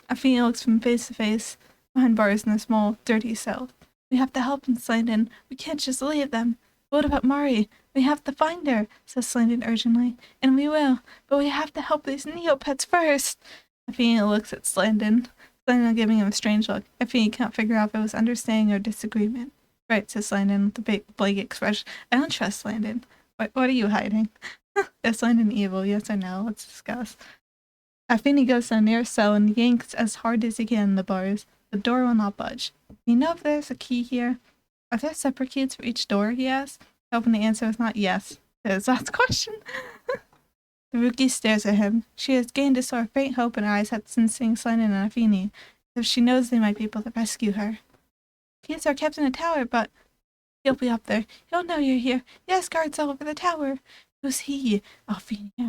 Athene looks from face to face behind bars in a small, dirty cell. We have to help him, Slandon. We can't just leave them. What about Mari? We have to find her, says Slandon urgently. And we will, but we have to help these Neopets first. Athene looks at Slandon giving him a strange look. Athene can't figure out if it was understanding or disagreement. Right, says Slandon with a big, blank expression. I don't trust Slandon. What are you hiding? Is Slandon evil? Yes or no? Let's discuss. Athene goes to the nearest cell and yanks as hard as he can in the bars. The door will not budge. You know if there's a key here? Are there separate keys for each door? He asks, hoping the answer is not yes to his last question. The rookie stares at him. She has gained a sort of faint hope in her eyes since seeing Slandon and Athene, as if she knows they might be able to rescue her. Keys are kept in a tower, but he'll be up there. He'll know you're here. Yes, guards all over the tower. Who's he? Athene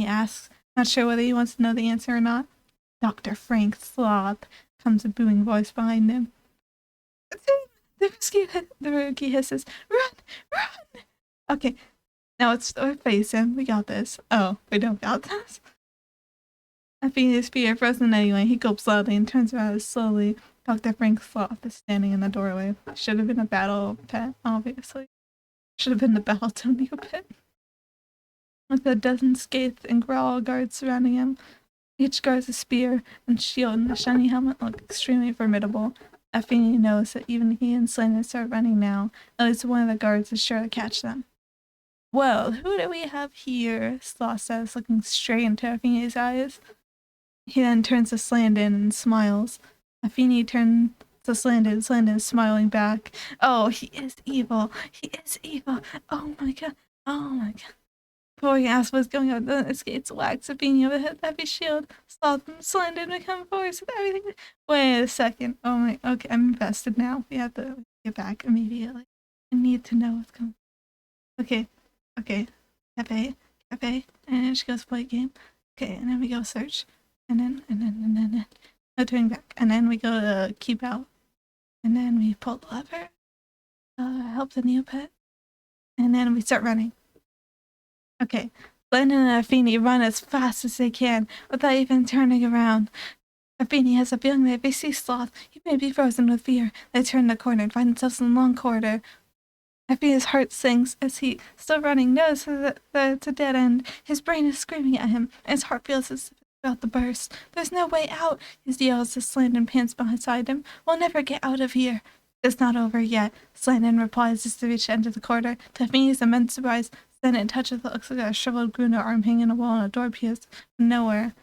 asks, not sure whether he wants to know the answer or not. Dr. Frank Sloth, comes a booming voice behind him. The rookie hisses, Run! Run! Okay, now let's face him. We got this. Oh, we don't got this. Athene's feet are frozen anyway. He gulps loudly and turns around slowly. Dr. Frank Sloth is standing in the doorway. Should have been a battle pet, obviously. Should have been the battle to Neopet. with a dozen scathed and growl guards surrounding him. Each guard's a spear and shield, and the shiny helmet look extremely formidable. Athene knows that even he and Slandon start running now. At least one of the guards is sure to catch them. Well, who do we have here? Sloth says, looking straight into Athene's eyes. He then turns to Slandon and smiles. Athene turns to Slandon. Slandon is smiling back. Oh, he is evil. He is evil. Oh my god. Oh my god. Before he asks what's going on, the skates wax Athene with a heavy shield. Sloth and Slandon become force with everything. Wait a second. Oh my. Okay, I'm invested now. We have to get back immediately. I need to know what's going on. Okay. Okay. Cafe. And she goes play game. Okay, and then we go search. And then, no turning back. And then we go to keep out. And then we pull the lever. Help the Neopet. And then we start running. Okay. Slandon and Athene run as fast as they can without even turning around. Athene has a feeling that if they see Sloth, he may be frozen with fear. They turn the corner and find themselves in a long corridor. Athene's heart sinks as he, still running, notices that it's a dead end. His brain is screaming at him, and his heart feels as if it's about to burst. There's no way out, he yells as Slandon pants beside him. We'll never get out of here. It's not over yet, Slandon replies as they reach the end of the corridor. To Athene's immense surprise, Slandon touches what looks like a shriveled Gruner arm hanging on a wall and a door appears from nowhere.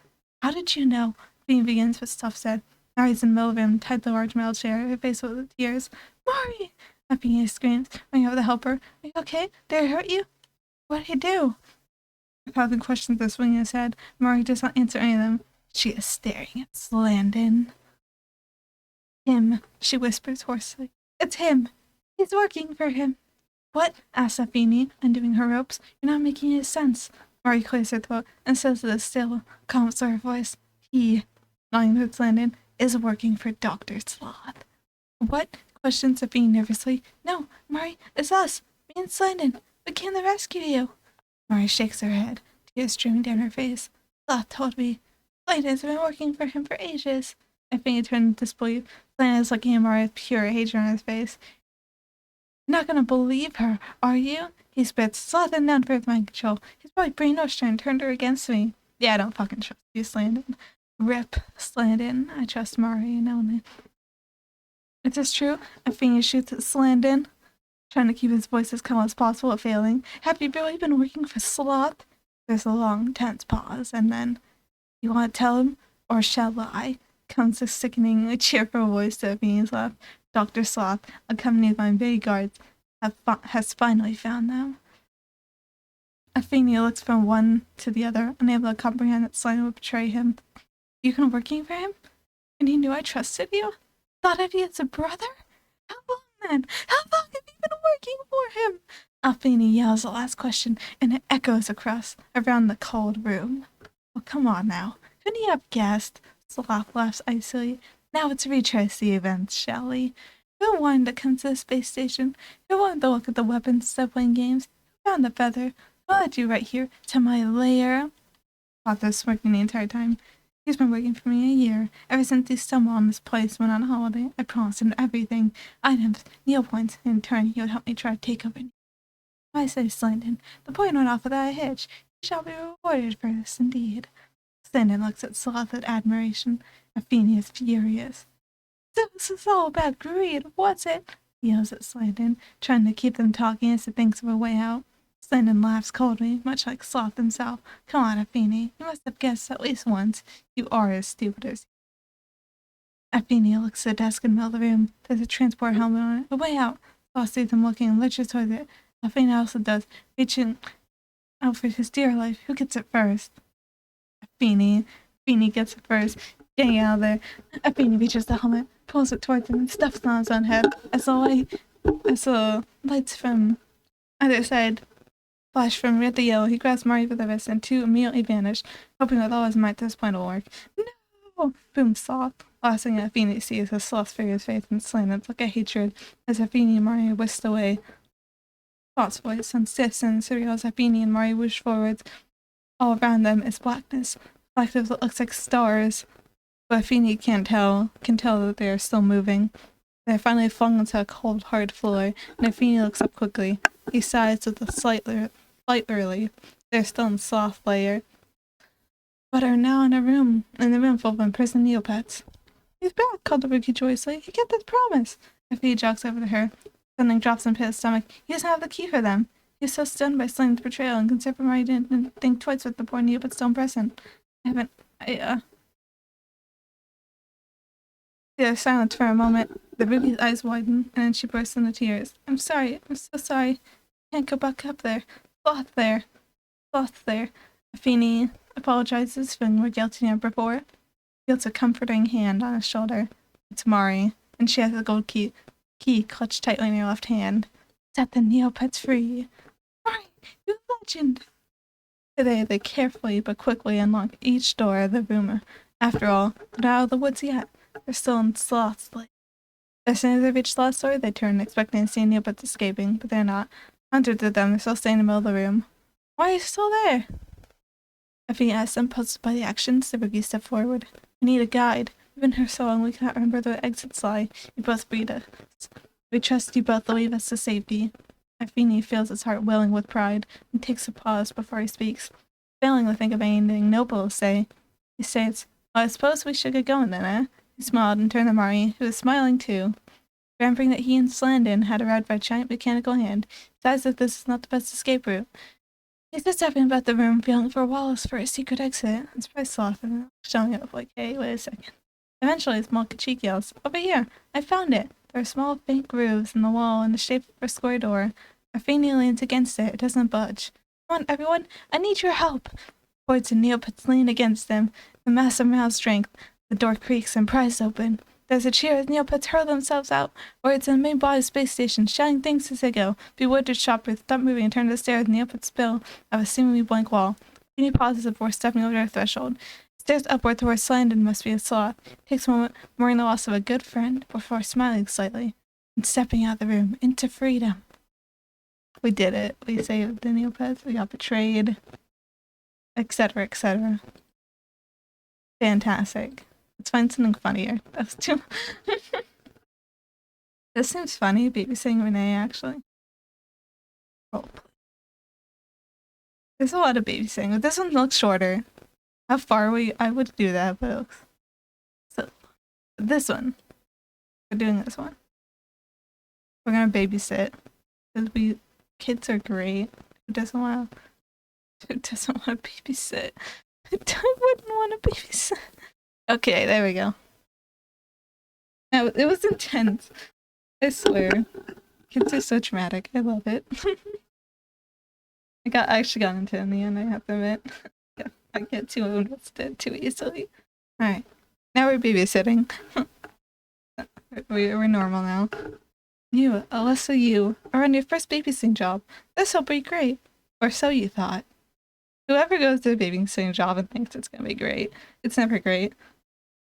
How did you know? Athene begins, but stuff said. Mari's in the middle of him, tied to the large metal chair, her face full of tears. Mari! Athene screams, running over to help her. Are you okay? Did I hurt you? What did he do? A thousand questions are swinging his head. Mari does not answer any of them. She is staring at Slandon. Him, she whispers hoarsely. It's him. He's working for him. What? Asks Athene, undoing her ropes. You're not making any sense. Mari clears her throat and says with a still, calm sort of voice, he, nodding to Slandon, is working for Dr. Sloth. What? Questions Athene nervously. No, Mari, it's us. Me and Slandon. We came to rescue you. Mari shakes her head, tears streaming down her face. Sloth told me. Slandon's been working for him for ages. Athene turned in disbelief. Slandon is looking at Mari with pure hatred on his face. You're not gonna believe her, are you? He spits. Sloth and none for mind control. He's probably brainwashed her and turned her against me. Yeah, I don't fucking trust you, Slandon. Rip, Slandon. I trust Mari and only. Is this true? Athene shoots at Slandon, trying to keep his voice as calm as possible, but failing. Have you really been working for Sloth? There's a long, tense pause, and then, you want to tell him, or shall I? Comes a sickeningly cheerful voice to Athene's left. Dr. Sloth, accompanied by many guards, has finally found them. Athene looks from one to the other, unable to comprehend that Slandon would betray him. You've been working for him? And he knew I trusted you? Thought of you as a brother? How long then? How long have you been working for him? Athene yells the last question, and it echoes around the cold room. Oh, come on now. Couldn't you have guessed? Sloth laughs icily. Now let's retrace the events, shall we? Who wanted to come to the space station? Who wanted to look at the weapons instead of playing games? Who found the feather? Who led you right here to my lair? Sloth smirking the entire time. He's been waiting for me a year. Ever since he stumbled on this place when on holiday, I promised him everything. Items, Neo points, and in turn he would help me try to take over. I say, Slandon, the boy went off without a hitch. He shall be rewarded for this, indeed. Slandon looks at Sloth with admiration. Athene is furious. This is all about greed, what's it? He yells at Slandon, trying to keep them talking as he thinks of a way out. Slandon laughs coldly, much like Sloth himself. Come on, Athene, you must have guessed at least once. You are as stupid as you. Athene looks at the desk in the middle of the room. There's a transport helmet on it. A way out. Sloth sees him looking and lurches towards it. Athene also does, reaching out for his dear life. Who gets it first? Athene gets it first. Getting out of there, Athene reaches the helmet, pulls it towards him, and stuffs it on his own head. As the lights from either side flash from red to yellow, he grabs Mari by the wrist, and two immediately vanish, hoping with all his might this plan will work. No! Boom, Sloth. Last thing Athene sees is Sloth's furious face and Slandon's look at hatred as Athene and Mari whisked away. Sloth's voice sounds stiff and surreal as Athene and Mari whoosh forwards. All around them is blackness that looks like stars. But Athene can tell that they are still moving. They are finally flung into a cold, hard floor, and Athene looks up quickly. He sighs with a slight relief. They're still in sloth layer, but are now in the room full of imprisoned Neopets. He's back, called the rookie joyously. He kept his promise. Effie jogs over to her. Something drops into his stomach. He doesn't have the key for them. He's so stunned by Slime's betrayal and concerned why he didn't think twice with the poor Neopet still present. They're silent for a moment. The ruby's eyes widen, and then she bursts into tears. I'm sorry. I'm so sorry. I can't go back up there. Sloth there. Sloth there. Afeni apologizes, feeling more guilty than before. Feels a comforting hand on his shoulder. It's Mari, and she has the gold key clutched tightly in her left hand. Set the Neopets free. Mari, you're a legend. Today they carefully but quickly unlock each door of the room. After all, they're not out of the woods yet. They're still in Sloth's Lake. As soon as they reach Sloth's door, they turn, expecting to see Neopets escaping, but they're not. Hundreds of them are still staying in the middle of the room. Why are you still there? Effie asks them, puzzled by the actions. The rookie step forward. We need a guide. We've been here so long we cannot remember where the exits lie. You both breed us. We trust you both to lead us to safety. Afeni feels his heart welling with pride and takes a pause before he speaks, failing to think of anything noble to say. He states, well, I suppose we should get going then, eh? He smiled and turned to Mari, who was smiling too. Remembering that he and Slandon had arrived by a giant mechanical hand, he decides that this is not the best escape route. He says something about the room, feeling for Wallace for a secret exit, and surprised Sloth and showing up like, hey, wait a second. Eventually, small Kachik yells, over here! I found it! There are small, faint grooves in the wall in the shape of a square door. Afeni leans against it. It doesn't budge. Come on, everyone! I need your help! Hordes and Neopets lean against them. The massive mouth strength. The door creaks and pries open. There's a cheer as Neopets hurl themselves out, or it's in the main body space station, shouting things as they go. Bewildered shoppers stop moving and turn to the stairs. Neopets spill of a seemingly blank wall. Afeni pauses before stepping over their threshold. Stares upward towards Slandon must be a sloth. Takes a moment, mourning the loss of a good friend, before smiling slightly and stepping out of the room into freedom. We did it. We saved the Neopets. We got betrayed, etc., etc. Fantastic. Let's find something funnier. That's too. This seems funny. Babysitting Renee, actually. Oh, there's a lot of babysitting, but this one looks shorter. How far I would do that, but it looks. So, this one. We're doing this one. We're gonna babysit. Because kids are great. Who doesn't want to babysit? I wouldn't want to babysit. Okay, there we go. No, it was intense. I swear. Kids are so traumatic. I love it. I actually got into it in the end, I have to admit. I get too invested too easily. Alright. Now we're babysitting. We're normal now. You, Alyssa, you are on your first babysitting job. This'll be great. Or so you thought. Whoever goes to a babysitting job and thinks it's gonna be great, it's never great.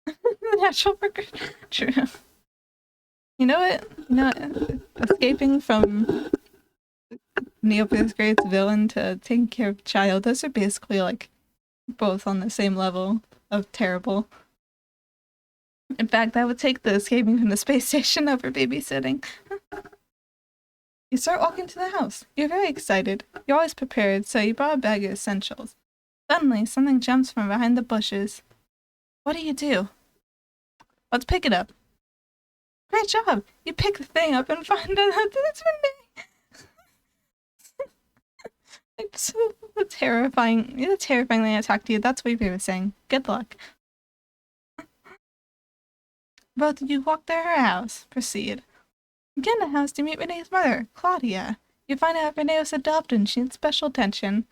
The natural progression. True. You know what? Escaping from Neopets Great's villain to taking care of a child, those are basically like both on the same level of terrible. In fact, I would take the escaping from the space station over babysitting. You start walking to the house. You're very excited. You're always prepared, so you brought a bag of essentials. Suddenly, something jumps from behind the bushes. What do? Let's pick it up. Great job! You pick the thing up and find out that it's Renee! It's so terrifying. It's a terrifying thing to talk to you. That's what we were saying. Good luck. Both of you walk to her house. Proceed. You get in the house to meet Renee's mother, Claudia. You find out Renee was adopted and she needs special attention.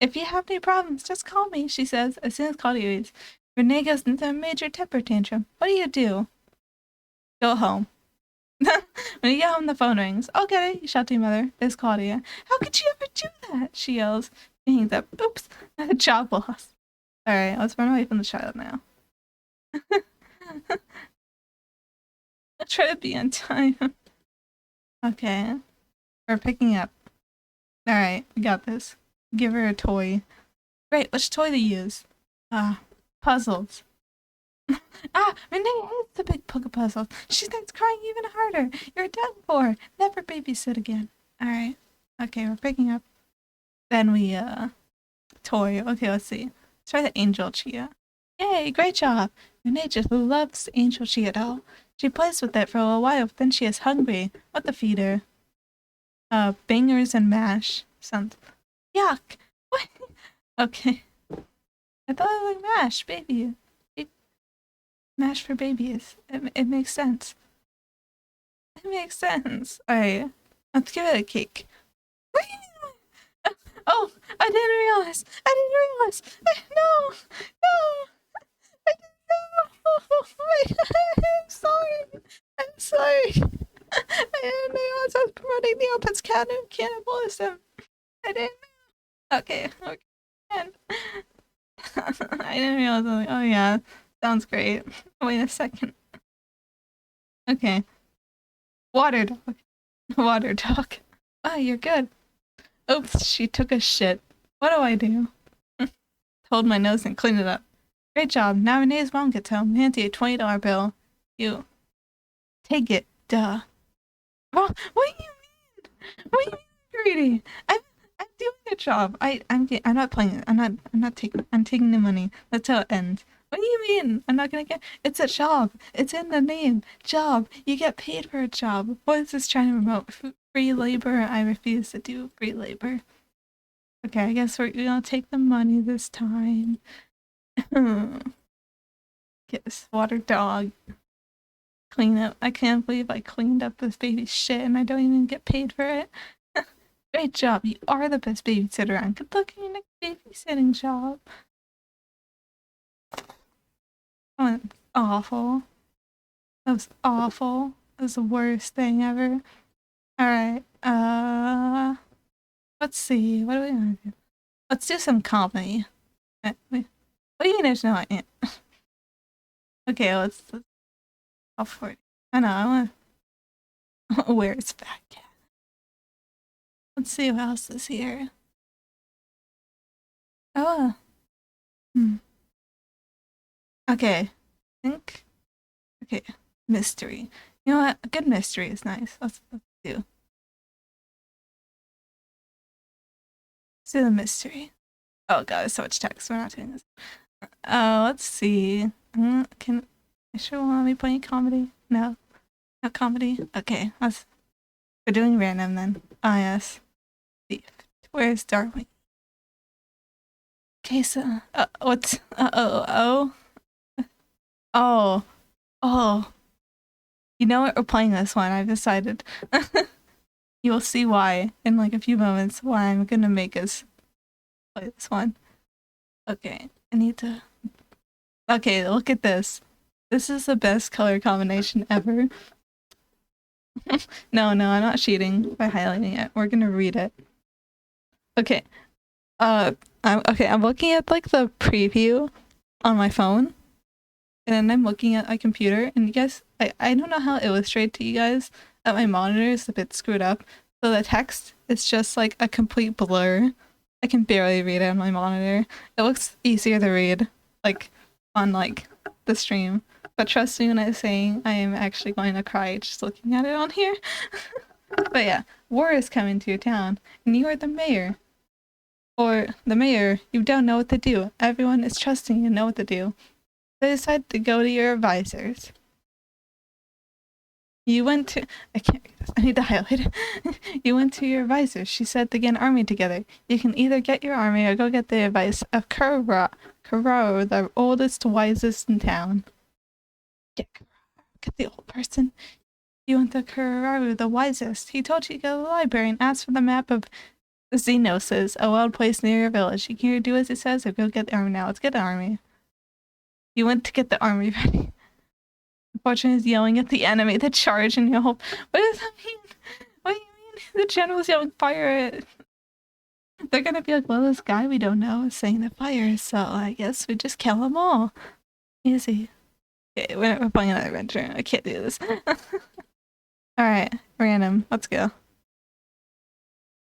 If you have any problems, just call me, she says. As soon as Claudia leaves, Renee goes into a major temper tantrum. What do? Go home. When you get home, the phone rings. I'll get it, you shout to your mother. It's Claudia. How could you ever do that? She yells. She hangs up. Oops, I had job loss. Alright, let's run away from the child now. I'll try to be on time. Okay. We're picking up. Alright, we got this. Give her a toy. Great, which toy to use? Puzzles. Renee hates the big book of puzzles. She starts crying even harder. You're done for. Never babysit again. Alright. Okay, we're picking up. Then we toy. Okay, let's see. Let's try the angel chia. Yay, great job! Renee just loves angel chia doll. She plays with it for a while, but then she is hungry. What to feed her? Bangers and mash. Sounds yuck. What? Okay. I thought it was like mash, baby. Mash for babies. It makes sense. It makes sense. Alright. Let's give it a cake. Oh, I didn't realize. No. I didn't know. I'm sorry. I didn't realize I was promoting Neopets cannibalism. I didn't know. Okay. I didn't realize. Like, oh yeah, sounds great. Wait a second. Okay. Water dog. Water dog. Oh, you're good. Oops, she took a shit. What do I do? Hold my nose and clean it up. Great job. Now Renee's mom gets home. Hand you a $20 bill. You take it. Duh. Well, what do you mean? What do you mean, greedy? I'm doing a job. I'm not playing it. I'm taking the money. That's how it ends. What do you mean? I'm not gonna get. It's a job. It's in the name. Job. You get paid for a job. What is this trying to promote? Free labor? I refuse to do free labor. Okay, I guess we're gonna take the money this time. Get this water dog. Clean up. I can't believe I cleaned up this baby's shit and I don't even get paid for it. Great job. You are the best babysitter around. Good luck in your next babysitting job. Oh, that's awful. That was awful. That was the worst thing ever. Alright, let's see. What do we want to do? Let's do some comedy. Wait. What do you guys know? Okay, let's off for it. I know, I want to. Where's Fat Cat? Let's see what else is here. Oh. Okay. Okay. Mystery. You know what? A good mystery is nice. Let's do. Let's do the mystery. Oh god, there's so much text. We're not doing this. Let's see. Can I sure want me playing comedy? No. No comedy? Okay, we're doing random then. Ah yes. Where's Darwin? Okay, so what's oh. You know what? We're playing this one. I've decided. You will see why in like a few moments why I'm gonna make us play this one. Okay, I need to. Okay, look at this. This is the best color combination ever. No, I'm not cheating by highlighting it. We're gonna read it. Okay. I'm looking at like the preview on my phone. And then I'm looking at my computer, and you guys, I don't know how to illustrate to you guys that my monitor is a bit screwed up. So the text is just like a complete blur. I can barely read it on my monitor. It looks easier to read, like, on like the stream. But trust me when I'm saying I am actually going to cry just looking at it on here. But yeah, war is coming to your town, and you are the mayor. Or the mayor, you don't know what to do. Everyone is trusting you know what to do. They decided to go to your advisors. You went to. I can't read this. I need to highlight it. You went to your advisors. She said to get an army together. You can either get your army or go get the advice of Kuro, the oldest, wisest in town. Get the old person. You went to Kuro, the wisest. He told you to go to the library and ask for the map of Xenoses, a wild place near your village. You can either do as he says or go get the army now. Let's get the army. You went to get the army ready. Unfortunately, is yelling at the enemy to charge and you hope. What does that mean? What do you mean? The general's yelling fire. They're gonna be like, well, this guy we don't know is saying the fire, so I guess we just kill them all. Easy. Okay, we're playing another adventure. I can't do this. Alright, random. Let's go.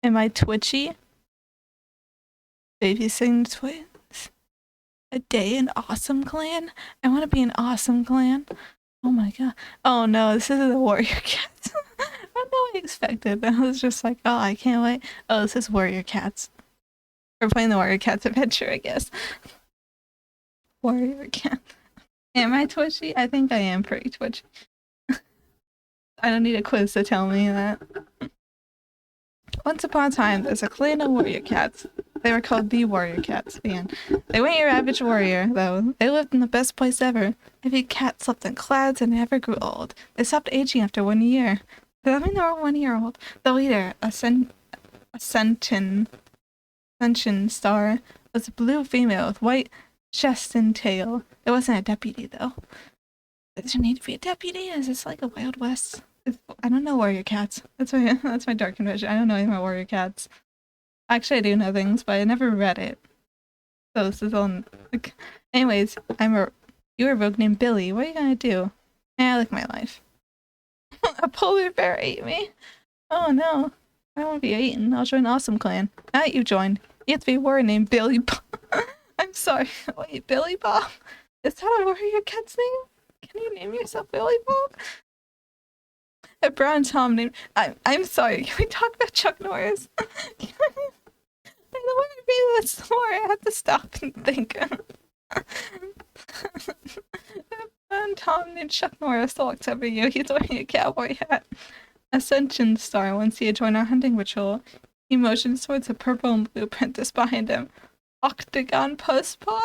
Am I twitchy? Babysitting twins. A day in Awesome Clan? I want to be an Awesome Clan. Oh my god. Oh no, this is the Warrior Cats. I don't know what I expected. I was just like, oh, I can't wait. Oh, this is Warrior Cats. We're playing the Warrior Cats Adventure, I guess. Warrior Cat. Am I twitchy? I think I am pretty twitchy. I don't need a quiz to tell me that. Once upon a time, there's a clan of warrior cats. They were called the Warrior Cats, man. They weren't your average warrior, though. They lived in the best place ever. Every cat slept in clouds and never grew old. They stopped aging after 1 year. Does that mean they were 1 year old? The leader, Ascension Star, was a blue female with white chest and tail. It wasn't a deputy, though. It doesn't need to be a deputy. Is this like a Wild West? I don't know warrior cats. That's my dark conviction. I don't know anything about warrior cats. Actually, I do know things, but I never read it. So this is on. Like, anyways, you're a rogue named Billy. What are you gonna do? I like my life. A polar bear ate me. Oh no, I won't be eaten. I'll join Awesome Clan. Now that you joined, you have to be a warrior named Billy Bob. I'm sorry. Wait, Billy Bob? Is that a warrior cat's name? Can you name yourself Billy Bob? A brown Tom named. I'm sorry. Can we talk about Chuck Norris? I don't want to be this more. I have to stop and think. A brown Tom named Chuck Norris walks over you. He's wearing a cowboy hat. Ascension Star wants you to join our hunting patrol. He motions towards a purple and blue apprentice behind him. Octagon postpaw.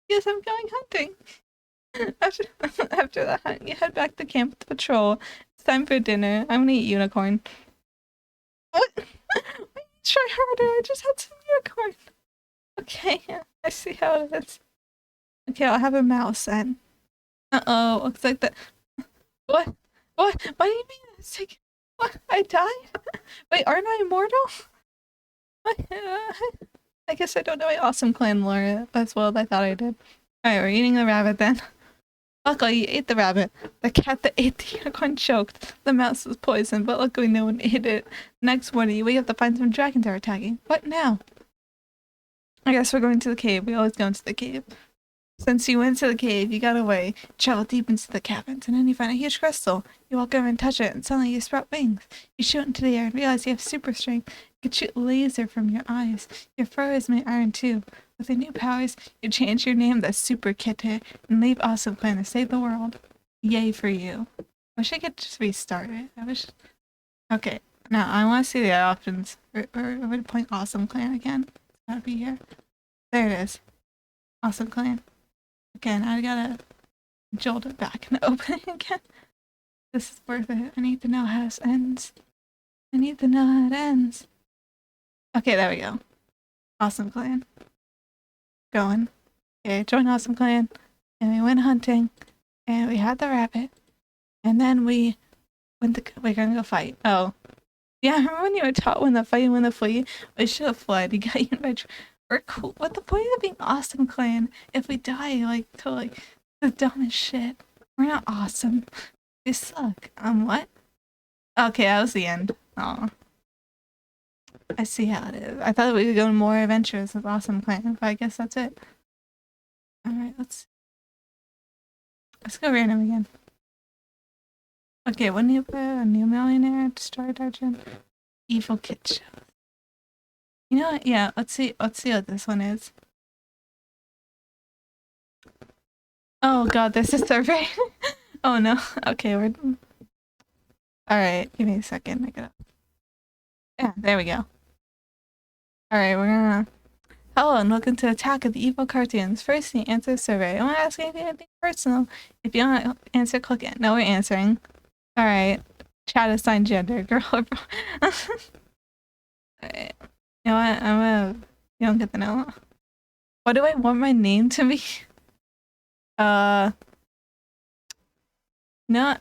Yes, I'm going hunting. After the hunt, you head back to camp with the patrol. It's time for dinner. I'm gonna eat unicorn. What? Try harder. I just had some unicorn. Okay, I see how it is. Okay, I'll have a mouse then. Uh-oh, looks like that. What? What? What do you mean? It's like, what? I died? Wait, aren't I immortal? I guess I don't know my Awesome Clan lore as well as I thought I did. Alright, we're eating the rabbit then. Luckily, you ate the rabbit. The cat that ate the unicorn choked. The mouse was poisoned, but luckily no one ate it. Next morning, we have to find some dragons are attacking. What now? I guess we're going to the cave. We always go into the cave. Since you went to the cave, you got away, travel deep into the caverns, and then you find a huge crystal. You walk over and touch it, and suddenly you sprout wings. You shoot into the air and realize you have super strength. You can shoot laser from your eyes. Your fur is made iron too. With your new powers, you change your name to Super Kitty and leave Awesome Clan to save the world. Yay for you. Wish I could just restart it. I wish. Okay, now I want to see the options. We're playing Awesome Clan again. It's gotta be here. There it is. Awesome Clan. Again, I gotta jolt it back and open it again. This is worth it. I need to know how this ends. I need to know how it ends. Okay, there we go. Awesome Clan. Going. Okay, join Awesome Clan. And we went hunting. And we had the rabbit. And then we're gonna go fight. Oh. Yeah, I remember when you were taught when the fight when the flee? We should have fled. You got eaten by we're cool. What the point of being Awesome Clan if we die like to like the dumbest shit? We're not awesome. We suck. What? Okay, that was the end. Oh. I see how it is. I thought we would go on more adventures with Awesome Clan, but I guess that's it. Alright, let's go random again. Okay, what new player? A new millionaire? Destroy dungeon? Evil kid show. You know what? Yeah, let's see what this one is. Oh god, there's a survey. Oh no. Okay, we're alright, give me a second. I gotta. Yeah, there we go. Alright, we're gonna. Hello and welcome to Attack of the Evil Cartoons. First, you answer the survey. I want to ask you anything personal. If you want to answer, click it. No, we're answering. Alright. Chat assigned gender, girl or boy. Alright. You know what? You don't get the note. What do I want my name to be? No,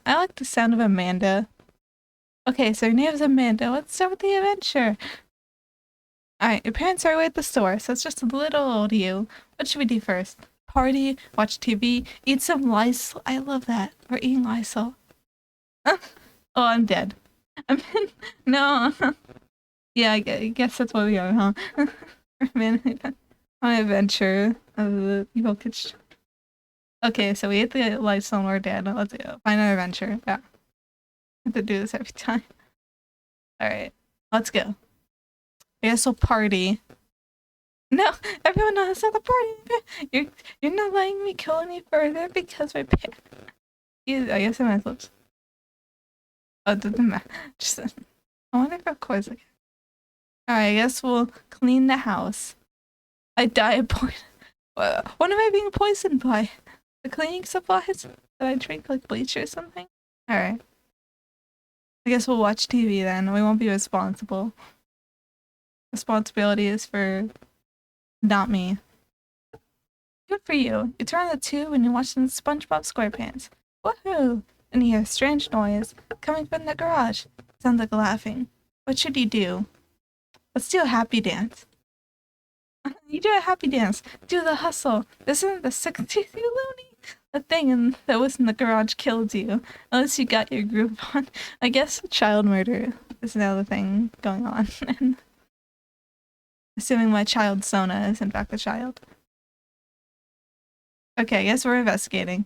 I like the sound of Amanda. Okay, so your name is Amanda. Let's start with the adventure. Alright, your parents are away at the store, so it's just a little old you. What should we do first? Party, watch TV, eat some Lysol. I love that. We're eating Lysol. Oh, I'm dead. No. Yeah, I guess that's what we are, huh? My adventure of the evil kitchen. Okay, so we ate the Lysol and we're dead. Let's go. Find our adventure. Yeah. I have to do this every time. Alright, let's go. I guess we'll party. No, everyone knows how the party. You're not letting me go any further because my parents. I guess I might as well. Oh, the math. Just, I wonder if of course again. Alright, I guess we'll clean the house. I die of poison. What am I being poisoned by? The cleaning supplies? Did I drink like bleach or something? Alright. I guess we'll watch TV then. We won't be responsible. Responsibility is for not me. Good for you. You turn on the tube and you're watching SpongeBob SquarePants. Woohoo! And you hear a strange noise coming from the garage. Sounds like laughing. What should you do? Let's do a happy dance. You do a happy dance. Do the hustle. This isn't the 60s, you loony. The thing that was in the garage killed you. Unless you got your groove on. I guess child murder is another thing going on. And assuming my child Sona is in fact a child. Okay, I guess we're investigating.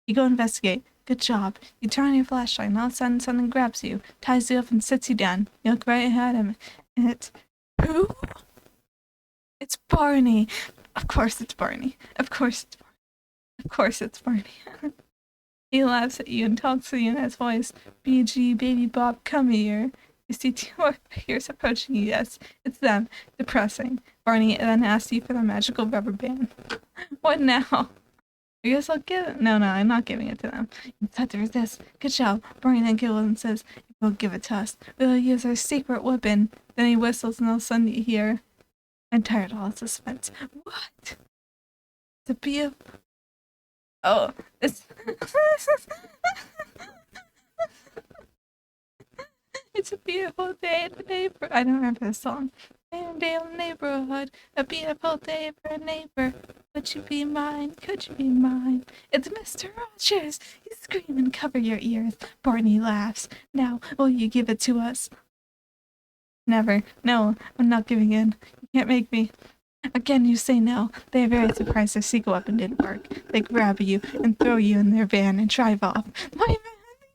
You go investigate. Good job. You turn on your flashlight and all of a sudden something grabs you, ties you up and sits you down. You look right at him and it's... Who? It's Barney. Of course it's Barney. Of course it's Barney. Of course it's Barney. He laughs at you and talks to you in his voice. BG, baby Bob, come here. You see two more figures approaching you. Yes, it's them. Depressing. Barney then asks you for the magical rubber band. What now? I guess I'll give it. No, I'm not giving it to them. You have to resist. Good job. Barney then giggles and says, "We'll give it to us. We'll use our secret weapon." Then he whistles and all of a sudden you hear, "I'm tired of all the suspense." What? The beautiful. Oh, it's. It's a beautiful day in the neighborhood. I don't remember the song. Dale neighborhood, a beautiful day for a neighbor. Would you be mine? Could you be mine? It's Mr. Rogers. You scream and cover your ears. Barney laughs. Now, will you give it to us? Never. No, I'm not giving in. You can't make me. Again, you say no. They are very surprised their secret weapon didn't work. They grab you and throw you in their van and drive off. My man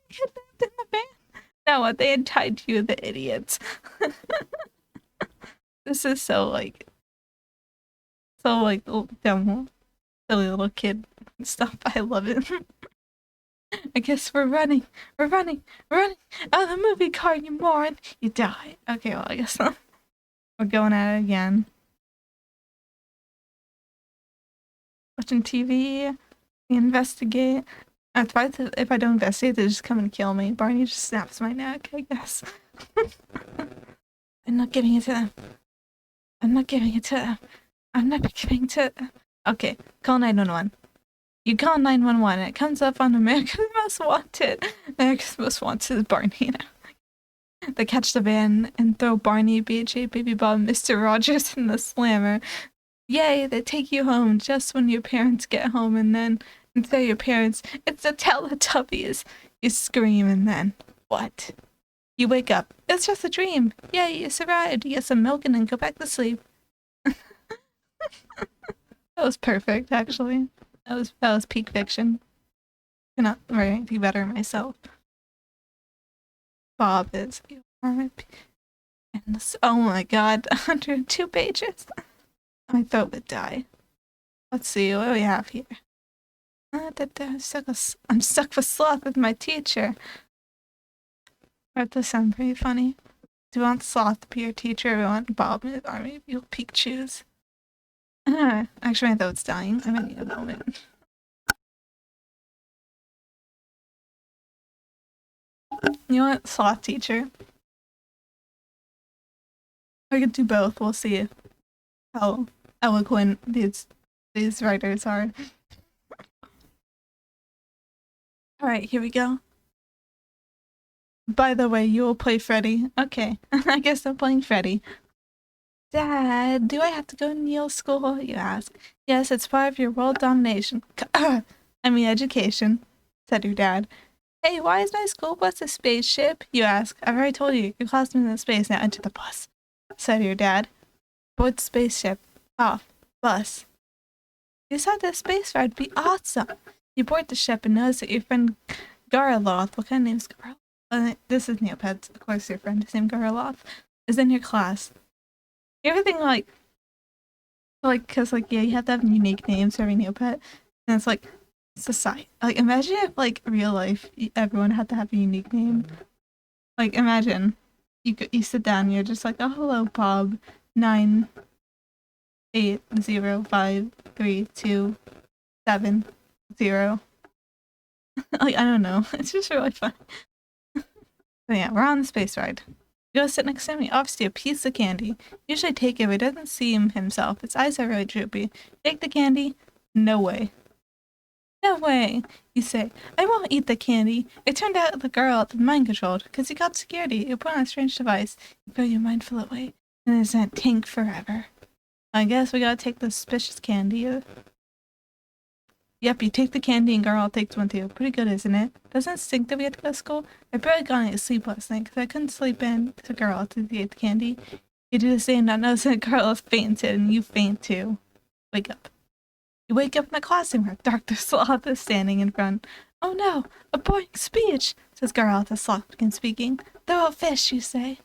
kidnapped in the van. No, they had tied you, the idiots. This is so dumb, silly little kid stuff. I love it. I guess we're running out of the movie car, you moron. You die. Okay, well, I guess we're going at it again. Watching TV, we investigate. If I don't investigate, they just come and kill me. Barney just snaps my neck, I guess. I'm not giving it to them. I'm not giving it to them. I'm not giving it to them. Okay, call 911. You call 911 and it comes up on America's Most Wanted. America's Most Wanted is Barney now. They catch the van and throw Barney, BJ, Baby Bob, Mr. Rogers in the slammer. Yay, they take you home just when your parents get home and then tell your parents, it's the Teletubbies. You scream and then, what? You wake up. It's just a dream. Yay, you survived. You get some milk and then go back to sleep. That was perfect, actually. That was peak fiction. I'm not write anything better myself. Bob is. And this, oh my god, 102 pages. My throat would die. Let's see, what do we have here? I'm stuck with sloth with my teacher. That does sound pretty funny. Do you want Sloth to be your teacher? We want Bob in his army. You'll peek choose. Actually, my throat's dying. I might need a moment. You want Sloth teacher? I could do both. We'll see how eloquent these writers are. Alright, here we go. By the way, you will play Freddy. Okay, I guess I'm playing Freddy. Dad, do I have to go to Neil school? You ask. Yes, it's part of your world domination. Education, said your dad. Hey, why is my school bus a spaceship? You ask. I've already told you, your classroom is in space, now enter the bus, said your dad. Board the spaceship. Off. Bus. You said the space ride would be awesome. You board the ship and notice that your friend Garloth, what kind of name is Garloth? This is Neopets. Of course, your friend, same Garloff, is in your class. Everything cause yeah, you have to have unique names for every Neopet, and it's like society. Like, imagine if real life, everyone had to have a unique name. Like, imagine you sit down, you're just like, oh hello, Bob, 9805327 like, I don't know. It's just really fun. But yeah, we're on the space ride. You go sit next to him, he offers you a piece of candy. Usually take it, but he doesn't see him himself. His eyes are really droopy. Take the candy? No way. No way, you say. I won't eat the candy. It turned out the girl had mind controlled, because he got security. You put on a strange device. You put your mindful away, and it's in a tank forever. I guess we gotta take the suspicious candy. Yep, you take the candy and girl takes one too. Pretty good, isn't it? Doesn't it stink that we had to go to school? I barely got any sleep last night because I couldn't sleep in to girl to eat the candy. You do the same, not noticing that girl has fainted and you faint too. Wake up. You wake up in the classroom where Dr. Sloth is standing in front. Oh no, a boring speech, says Garl as Sloth begins speaking. Throw a fish, you say.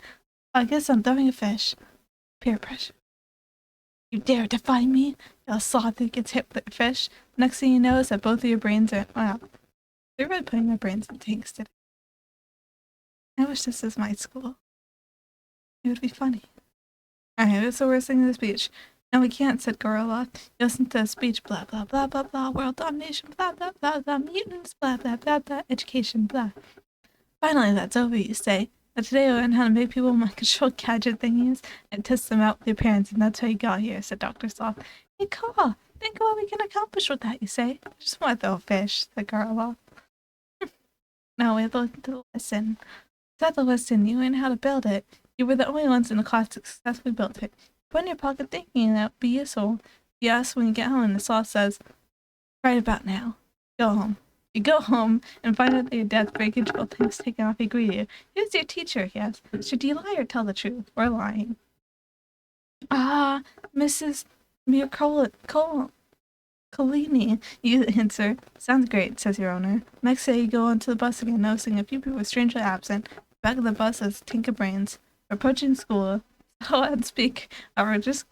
I guess I'm throwing a fish. Peer pressure. You dare defy me? Yells Sloth who gets hit with a fish. Next thing you know is that both of your brains are— wow. They're really putting their brains in tanks today. I wish this was my school. It would be funny. Alright, what's the worst thing in the speech? No, we can't, said Gorilla. You listen to the speech, blah, blah, blah, blah, blah, world domination, blah, blah, blah, blah, mutants, blah, blah, blah, blah, education, blah. Finally, that's over, you say. But today we learned how to make people mind control gadget thingies and test them out with their parents, and that's how you got here, said Dr. Sloth. Hey, cool. Think of what we can accomplish with that, you say. I just want to throw a fish, said Gorilla. No, we have to look to the lesson. Without the lesson, you learned how to build it. You were the only ones in the class that successfully built it. Put in your pocket thinking that would be useful. You ask when you get home, and the Sloth says, right about now. Go home. You go home and find out that your dad's very control things taken off. He greeted you. Who's your teacher? He asked. Should you lie or tell the truth? Or lying? Ah, Mrs. Colini, you answer. Sounds great, says your owner. Next day you go onto the bus again, noticing a few people were strangely absent. Back of the bus says Tinker Brains. Approaching school, so and speak, or just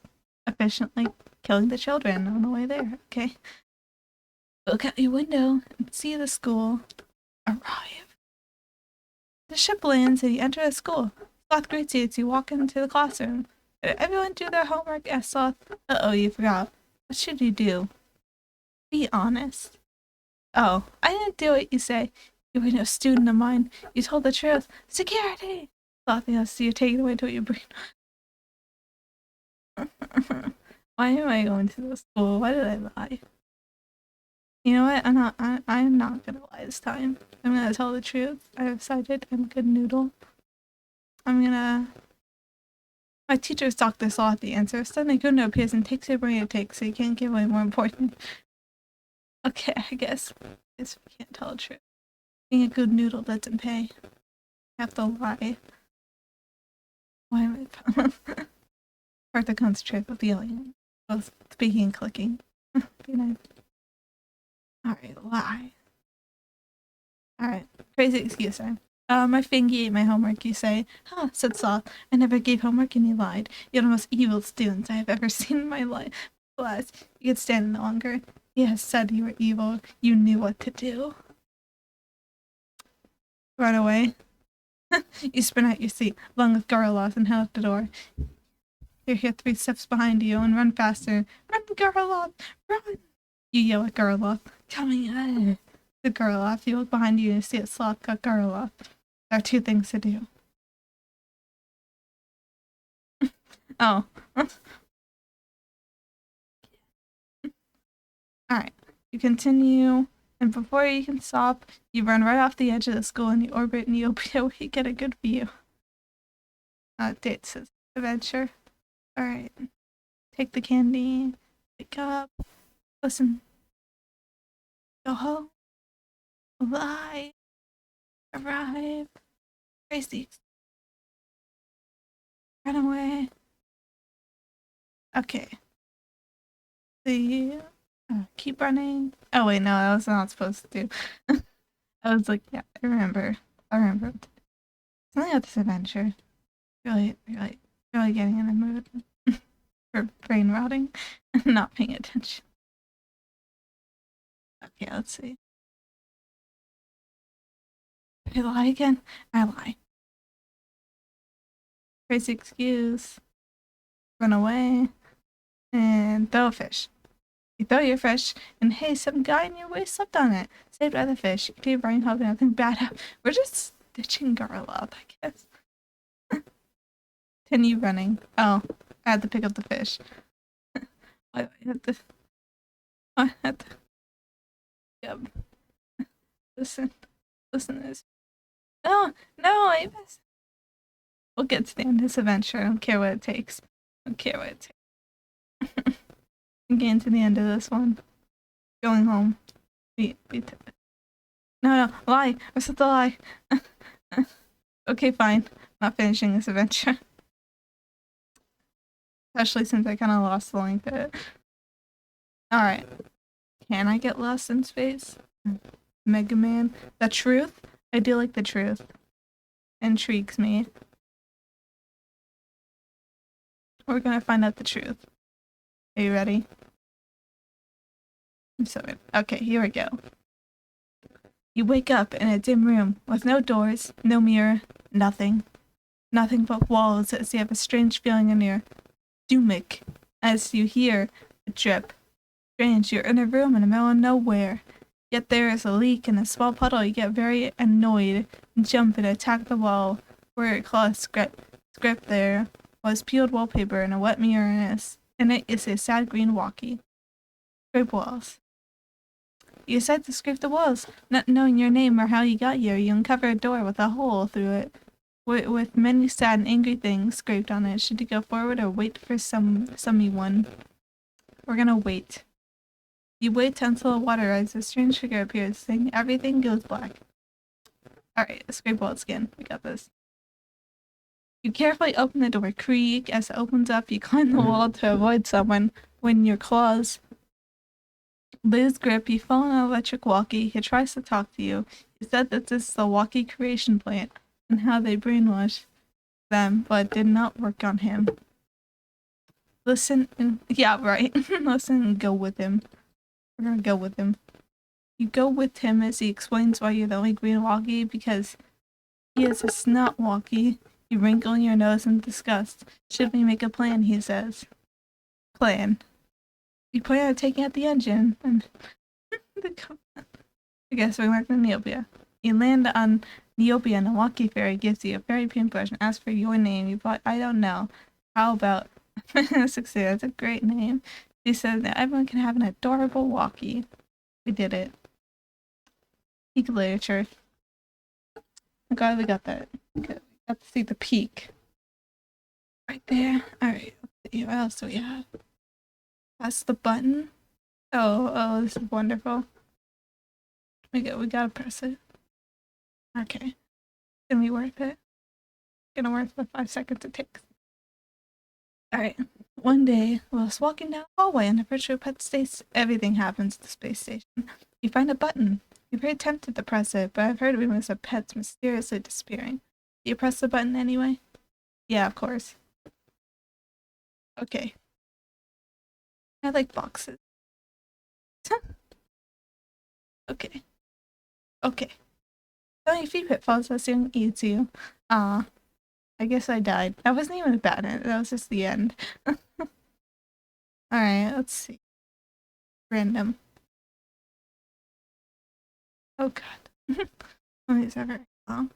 efficiently killing the children on the way there, okay? Look out your window and see the school arrive. The ship lands and you enter the school. Sloth greets you as you walk into the classroom. Did everyone do their homework? Asked Sloth. Uh-oh, you forgot. What should you do? Be honest. Oh, I didn't do it, you say. You were no student of mine. You told the truth. Security! Sloth, yes, so you're taking away to your brain. Why am I going to this school? Why did I lie? You know what? I'm not gonna lie this time. I'm gonna tell the truth. I have decided I'm a good noodle. My teacher is Dr. Sloth, the answer. Suddenly Gunda appears and takes your brain to take, so you can't give away more important. Okay, I guess we can't tell the truth. Being a good noodle doesn't pay. I have to lie. Why am I hard to concentrate with yelling, both speaking and clicking. Be nice. Alright, lie. Alright, crazy excuse time. My fingy ate my homework, you say. Huh, said Sloth. I never gave homework and he lied. You're the most evil student I have ever seen in my life. Bless, you could stand no longer. He has said you were evil. You knew what to do. Run away. You spin out your seat, along with Garloff, and head out the door. You hear 3 steps behind you and run faster. Run, Garloff! Run! You yell at Garloff. Coming at the Garloff. You look behind you and see a Sloth got Garloff. There are 2 things to do. Oh. Alright. You continue, and before you can stop, you run right off the edge of the school and you orbit Neopets where you get a good view. Date says adventure. Alright. Take the candy. Wake up. Listen. Go home. Lie. Arrive. Crazy. Run away. Okay. See. Keep running. Oh wait, no, I was not supposed to do. I was like, yeah, I remember. Something about this adventure. Really getting in the mood for brain rotting and not paying attention. Okay, let's see. Did I lie again? I lie. Crazy excuse. Run away. And throw a fish. You throw your fish, and hey, some guy in your way slipped on it. Saved by the fish. Keep running, hoping nothing bad happens. We're just stitching girl up, I guess. Continue running. Oh, I had to pick up the fish. I had to. I had to. Yep. Listen. Listen to this. No, I missed. We'll get to the end of this adventure. I don't care what it takes. I don't care what it takes. I'm getting to the end of this one. Going home. No, lie. I said the lie. Okay, fine. Not finishing this adventure. Especially since I kind of lost the link to it. Alright. Can I get lost in space? Mega Man. The truth? I do like the truth. Intrigues me. We're gonna find out the truth. Are you ready? I'm so ready. Okay, here we go. You wake up in a dim room with no doors, no mirror, nothing. Nothing but walls as you have a strange feeling in your stomach as you hear a drip. Strange, you're in a room in the middle of nowhere. Yet there is a leak in a small puddle. You get very annoyed and jump and attack the wall where your claws script there was peeled wallpaper and a wet mirror in it is a sad green walkie. Scrape walls. You decide to scrape the walls, not knowing your name or how you got here. You uncover a door with a hole through it, with many sad and angry things scraped on it. Should you go forward or wait for someone? We're gonna wait. You wait until the water rises. A strange figure appears, saying everything goes black. Alright, scrape walls again. We got this. You carefully open the door, creak as it opens up. You climb the wall to avoid someone. When your claws lose grip, you fall on an electric walkie. He tries to talk to you. He said that this is the walkie creation plant and how they brainwash them, but it did not work on him. Listen and yeah, right. Listen and go with him. We're gonna go with him. You go with him as he explains why you're the only green walkie because he is a snot walkie. You wrinkle your nose in disgust. Should we make a plan? He says. Plan. You plan on taking out the engine and I guess we work in Neopia. You land on Neopia and a walkie fairy gives you a fairy paintbrush and asks for your name. You thought, I don't know. How about 60? That's a great name. She says that everyone can have an adorable walkie. We did it. Peak literature. Oh god, we got that. Good. We got to see the peak. Right there. Alright, let's see. What else do we have? That's the button. Oh, this is wonderful. We gotta press it. Okay. It's gonna be worth it. It's gonna worth the 5 seconds it takes. Alright. One day, whilst walking down the hallway in the virtual pet space, everything happens at the space station. You find a button. You're very tempted to press it, but I've heard rumors of pets mysteriously disappearing. Do you press the button anyway? Yeah, of course. Okay. I like boxes. Okay. Okay. Don't eat feet pitfalls as soon eats you. I guess I died. That wasn't even a bad end. That was just the end. Alright, let's see. Random. Oh god. Oh, these are very long.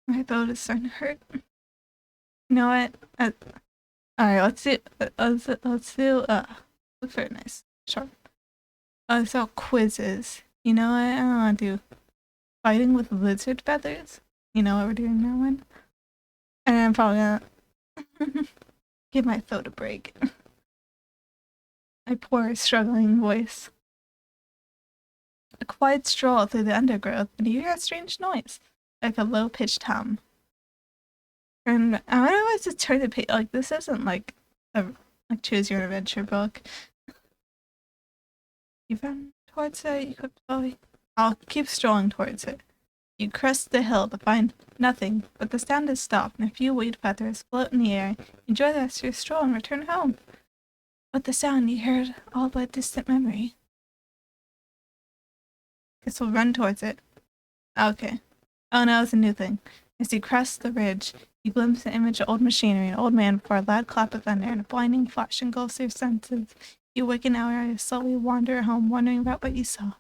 My throat is starting to hurt. You know what? Alright, let's do look for a nice sharp. It's all quizzes. You know what? I don't want to do fighting with lizard feathers. You know what we're doing now, one? And I'm probably gonna give my throat a break. My poor, struggling voice. A quiet stroll through the undergrowth, and you hear a strange noise, like a low-pitched hum. And I always just turn the page. Like, this isn't like a choose your adventure book. You run towards it. You could probably. I'll keep strolling towards it. You crest the hill to find nothing, but the sound has stopped and a few weed feathers float in the air. Enjoy the rest of your stroll and return home. But the sound you heard all but distant memory. Guess we'll run towards it. Okay. Oh no, it's a new thing. As you crest the ridge, you glimpse an image of old machinery, an old man before a loud clap of thunder, and a blinding flash engulfs your senses. You awaken now and slowly wander home, wondering about what you saw.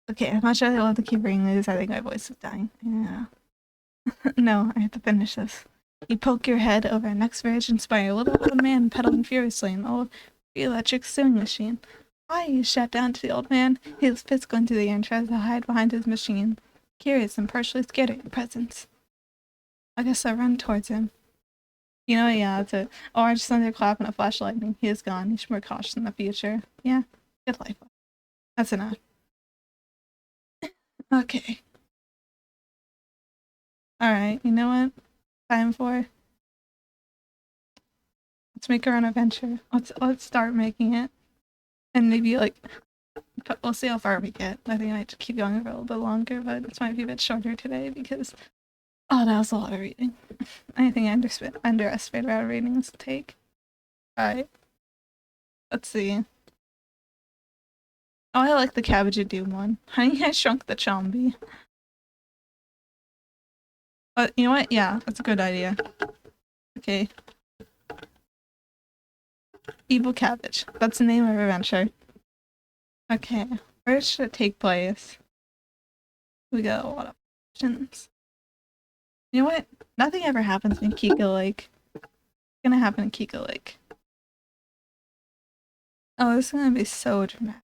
Okay, I'm not sure I want to keep reading this. I think my voice is dying. Yeah. No, I have to finish this. You poke your head over the next ridge and spy a little old man pedaling furiously an old electric sewing machine. Why? You shout down to the old man. His fists go into the air and tries to hide behind his machine. Curious and partially scared at your presence. I guess I run towards him. You know, yeah, that's it. Orange thunderclap and a flash of lightning. He is gone. You should be more cautious in the future. Yeah, good life. That's enough. Okay. Alright, you know what? Time for... Let's make our own adventure. Let's start making it. And maybe, like... We'll see how far we get. I think I might keep going for a little bit longer, but this might be a bit shorter today because... Oh, that was a lot of reading. I think I underestimated how reading this will take. Alright. Let's see. Oh, I like the Cabbage Doom one. Honey, I Shrunk the Chombie. You know what? Yeah, that's a good idea. Okay. Evil Cabbage. That's the name of our adventure. Okay. Where should it take place? We got a lot of options. You know what? Nothing ever happens in Kiko Lake. It's gonna happen in Kiko Lake. Oh, this is gonna be so dramatic.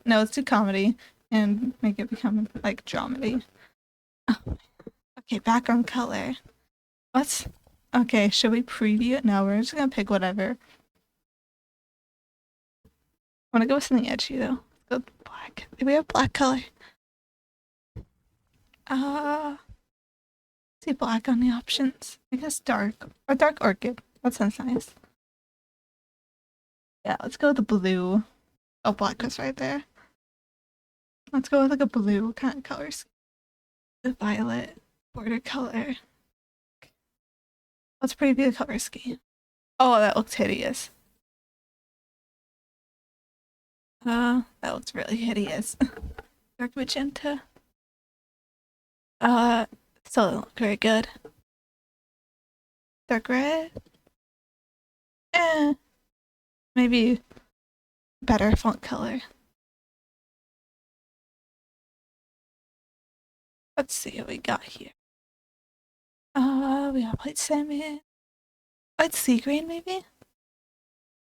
No, let's do comedy and make it become like dramedy. Oh, okay, background color. What? Okay, should we preview it? No, we're just gonna pick whatever. I wanna go with something edgy though. Let's go with black. Do we have black color? See black on the options. I guess dark. Or dark orchid. That sounds nice. Yeah, let's go with the blue. Oh, black was right there. Let's go with like a blue kind of color scheme. The violet border color. Let's preview the color scheme. Oh, that looks hideous. That looks really hideous. Dark magenta. Still doesn't look very good. Dark red. Maybe better font color. Let's see what we got here. We got white salmon. White sea green, maybe?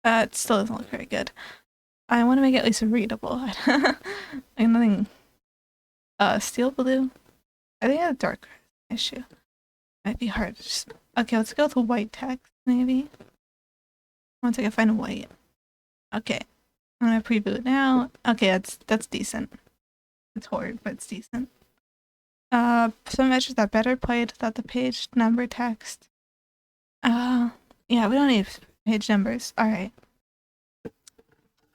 It still doesn't look very good. I want to make it at least readable. Nothing. Steel blue. I think I have a dark issue. Might be hard. Okay, let's go with white text, maybe. Once I can find white. Okay. I'm gonna preview it now. Okay, that's decent. It's horrid, but it's decent. Some measures that better played without the page number text. Yeah, we don't need page numbers. Alright.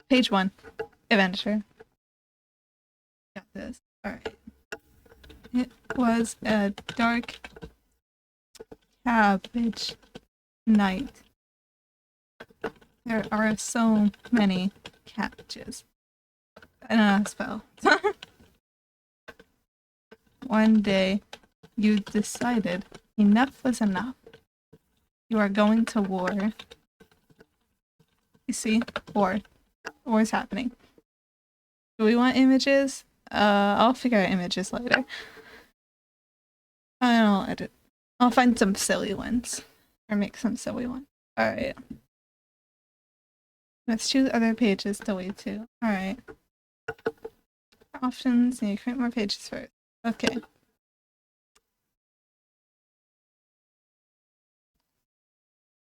Page 1. Adventure. Got this. Alright. It was a dark cabbage night. There are so many cabbages. I don't know how to spell. One day, you decided enough was enough. You are going to war. You see? War. War's happening. Do we want images? I'll figure out images later. I don't know, edit. I'll find some silly ones. Or make some silly ones. Alright. Let's choose other pages to wait to. Alright. Options, need to create more pages first. Okay.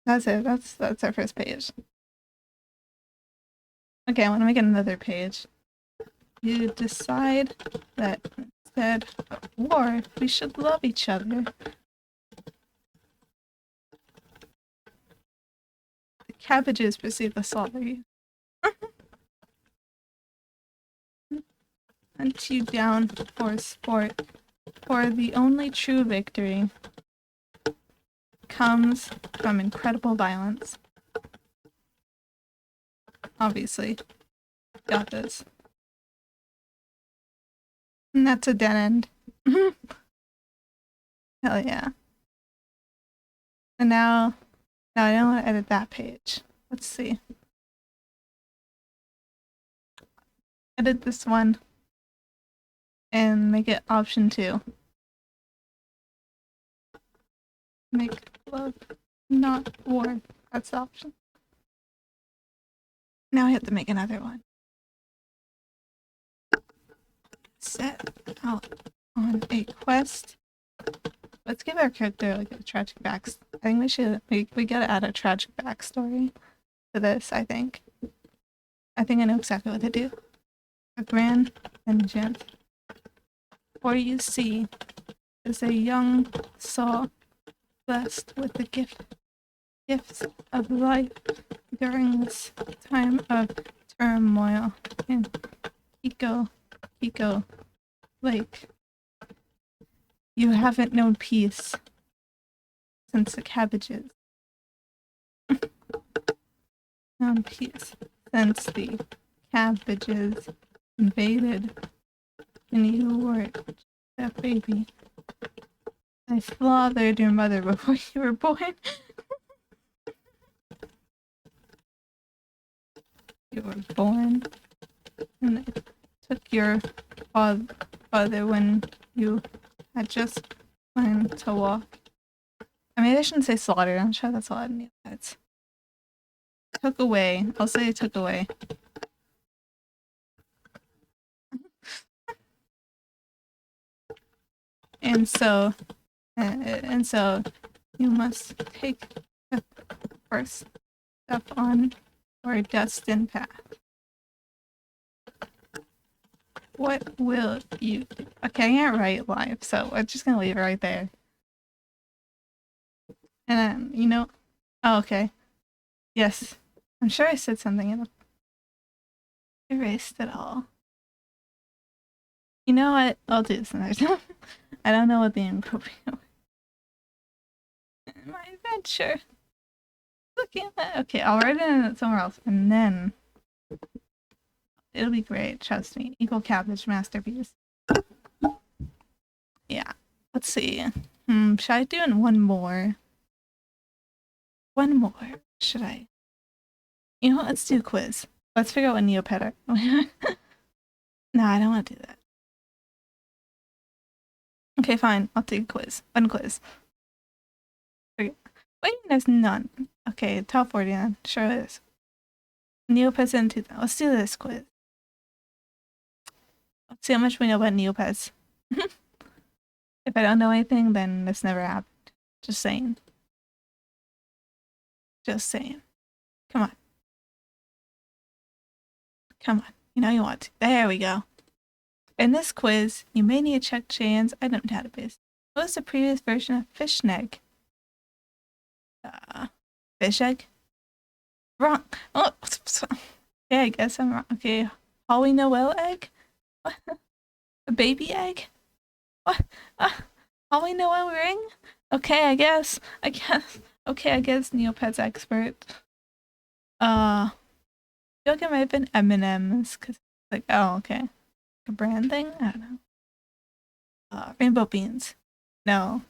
That's it. That's our first page. Okay, I want to make another page. You decide that instead of war, we should love each other. The cabbages perceive the slaughter. hunt you down for sport. For the only true victory comes from incredible violence. Obviously. Got this. And that's a dead end. Hell yeah. And now I don't want to edit that page. Let's see. Edit this one and make it option 2. Make love, not war. That's the option. Now I have to make another one. Set out on a quest. Let's give our character like a tragic backstory. I think we gotta add a tragic backstory to this, I think. I know exactly what to do. A grand vengeance. For you see is a young soul blessed with the gifts of life during this time of turmoil in Kiko Lake. You haven't known peace since the cabbages. Known peace since the cabbages invaded and you were a baby. I slaughtered your mother before you were born. You were born, and I took your father when you had just learned to walk. I mean, I shouldn't say slaughtered. I'm sure that's a lot of Neopets. Took away. I'll say took away. And so you must take the first step on your destined path. What will you do? Okay, I can't write live, so I'm just gonna leave it right there. And then, oh, okay. Yes. I'm sure I said something in the... Erased it all. You know what? I'll do this another time. I don't know what the appropriate my adventure. Looking at that. Okay, I'll write it in somewhere else, and then it'll be great. Trust me. Equal cabbage masterpiece. Yeah. Let's see. Should I do one more? One more. Should I? You know what? Let's do a quiz. Let's figure out what Neopet are. No, I don't want to do that. Okay, fine. I'll take a quiz. One quiz. Okay. Wait, there's none. Okay, top 40 then. Sure it is. Neopets in 2000. Let's do this quiz. Let's see how much we know about Neopets. If I don't know anything, then this never happened. Just saying. Just saying. Come on. Come on. You know you want to. There we go. In this quiz, you may need to check Jane's item database. What was the previous version of fish egg? Fish egg? Wrong. Oh, yeah, I guess I'm wrong. Okay, Holly Noel egg? What? A baby egg? What? Holly Noel ring? Okay, I guess. Okay, I guess Neopets expert. I feel like it might have been M&M's, cause like, oh, okay. A brand thing? I don't know. Rainbow beans. No.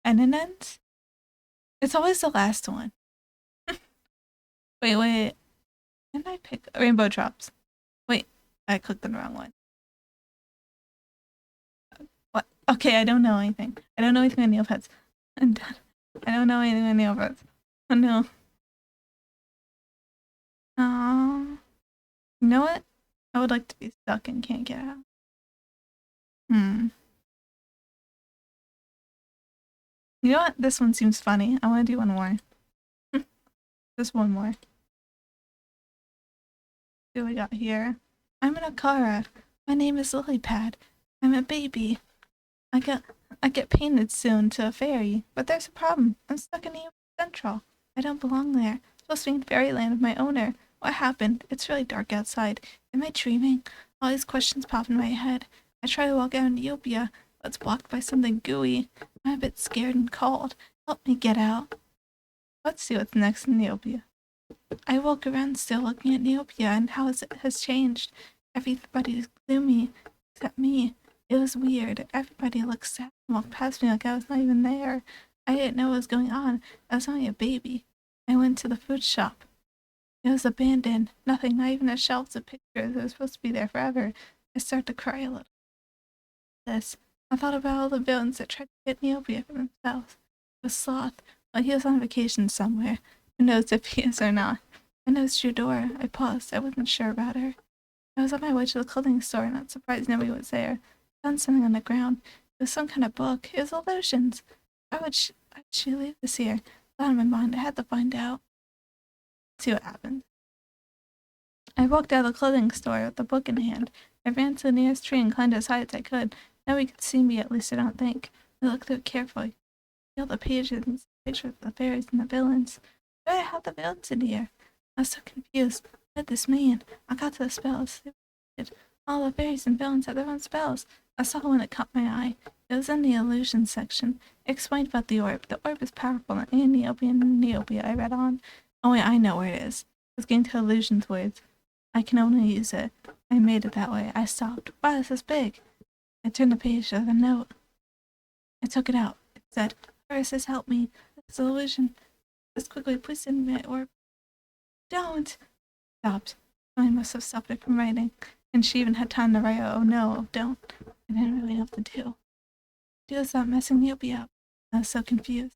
M&M's? It's always the last one. Wait. Didn't I pick rainbow drops? Wait, I clicked on the wrong one. What? Okay, I don't know anything. I don't know anything on Neopets. I'm done. I don't know anything on Neopets. Oh no. You know what? I would like to be stuck and can't get out. You know what? This one seems funny. I want to do one more. Just one more. What do we got here? I'm an Akara. My name is Lilypad. I'm a baby. I get painted soon to a fairy, but there's a problem. I'm stuck in Neopets Central. I don't belong there. I'm supposed to be in fairyland with my owner. What happened? It's really dark outside. Am I dreaming? All these questions pop in my head. I try to walk out in Neopia, but it's blocked by something gooey. I'm a bit scared and cold. Help me get out. Let's see what's next in Neopia. I woke around still looking at Neopia and how it has changed. Everybody's gloomy except me. It was weird. Everybody looked sad and walked past me like I was not even there. I didn't know what was going on. I was only a baby. I went to the food shop. It was abandoned. Nothing, not even a shelf of pictures. It was supposed to be there forever. I started to cry a little. I thought about all the villains that tried to get Neopia for themselves. It was Sloth. Well, he was on vacation somewhere. Who knows if he is or not. I noticed your door. I paused. I wasn't sure about her. I was on my way to the clothing store, not surprised nobody was there. I found something on the ground. It was some kind of book. It was illusions. Why would she leave this here? Thought in my mind. I had to find out. See what happened. I walked out of the clothing store with the book in hand. I ran to the nearest tree and climbed as high as I could. Nobody could see me, at least I don't think. I looked through it carefully. I filled the pages and pictures of the fairies and the villains. Why did I have the villains in here? I was so confused. What did this mean? I got to the spells. All the fairies and villains had their own spells. I saw one that caught my eye. It was in the illusion section. It explained about the orb. The orb is powerful than any Neopia I read on. Only I know where it is. It's getting to illusions words. I can only use it. I made it that way. I stopped. Wow, this is big. I turned the page to the note. I took it out. It said, Versus, help me. This illusion. Just quickly, please send me my orb. Don't! Stopped. I must have stopped it from writing. And she even had time to write, oh no, don't. I didn't really know what to do. Do is stop messing Neopia up. I was so confused.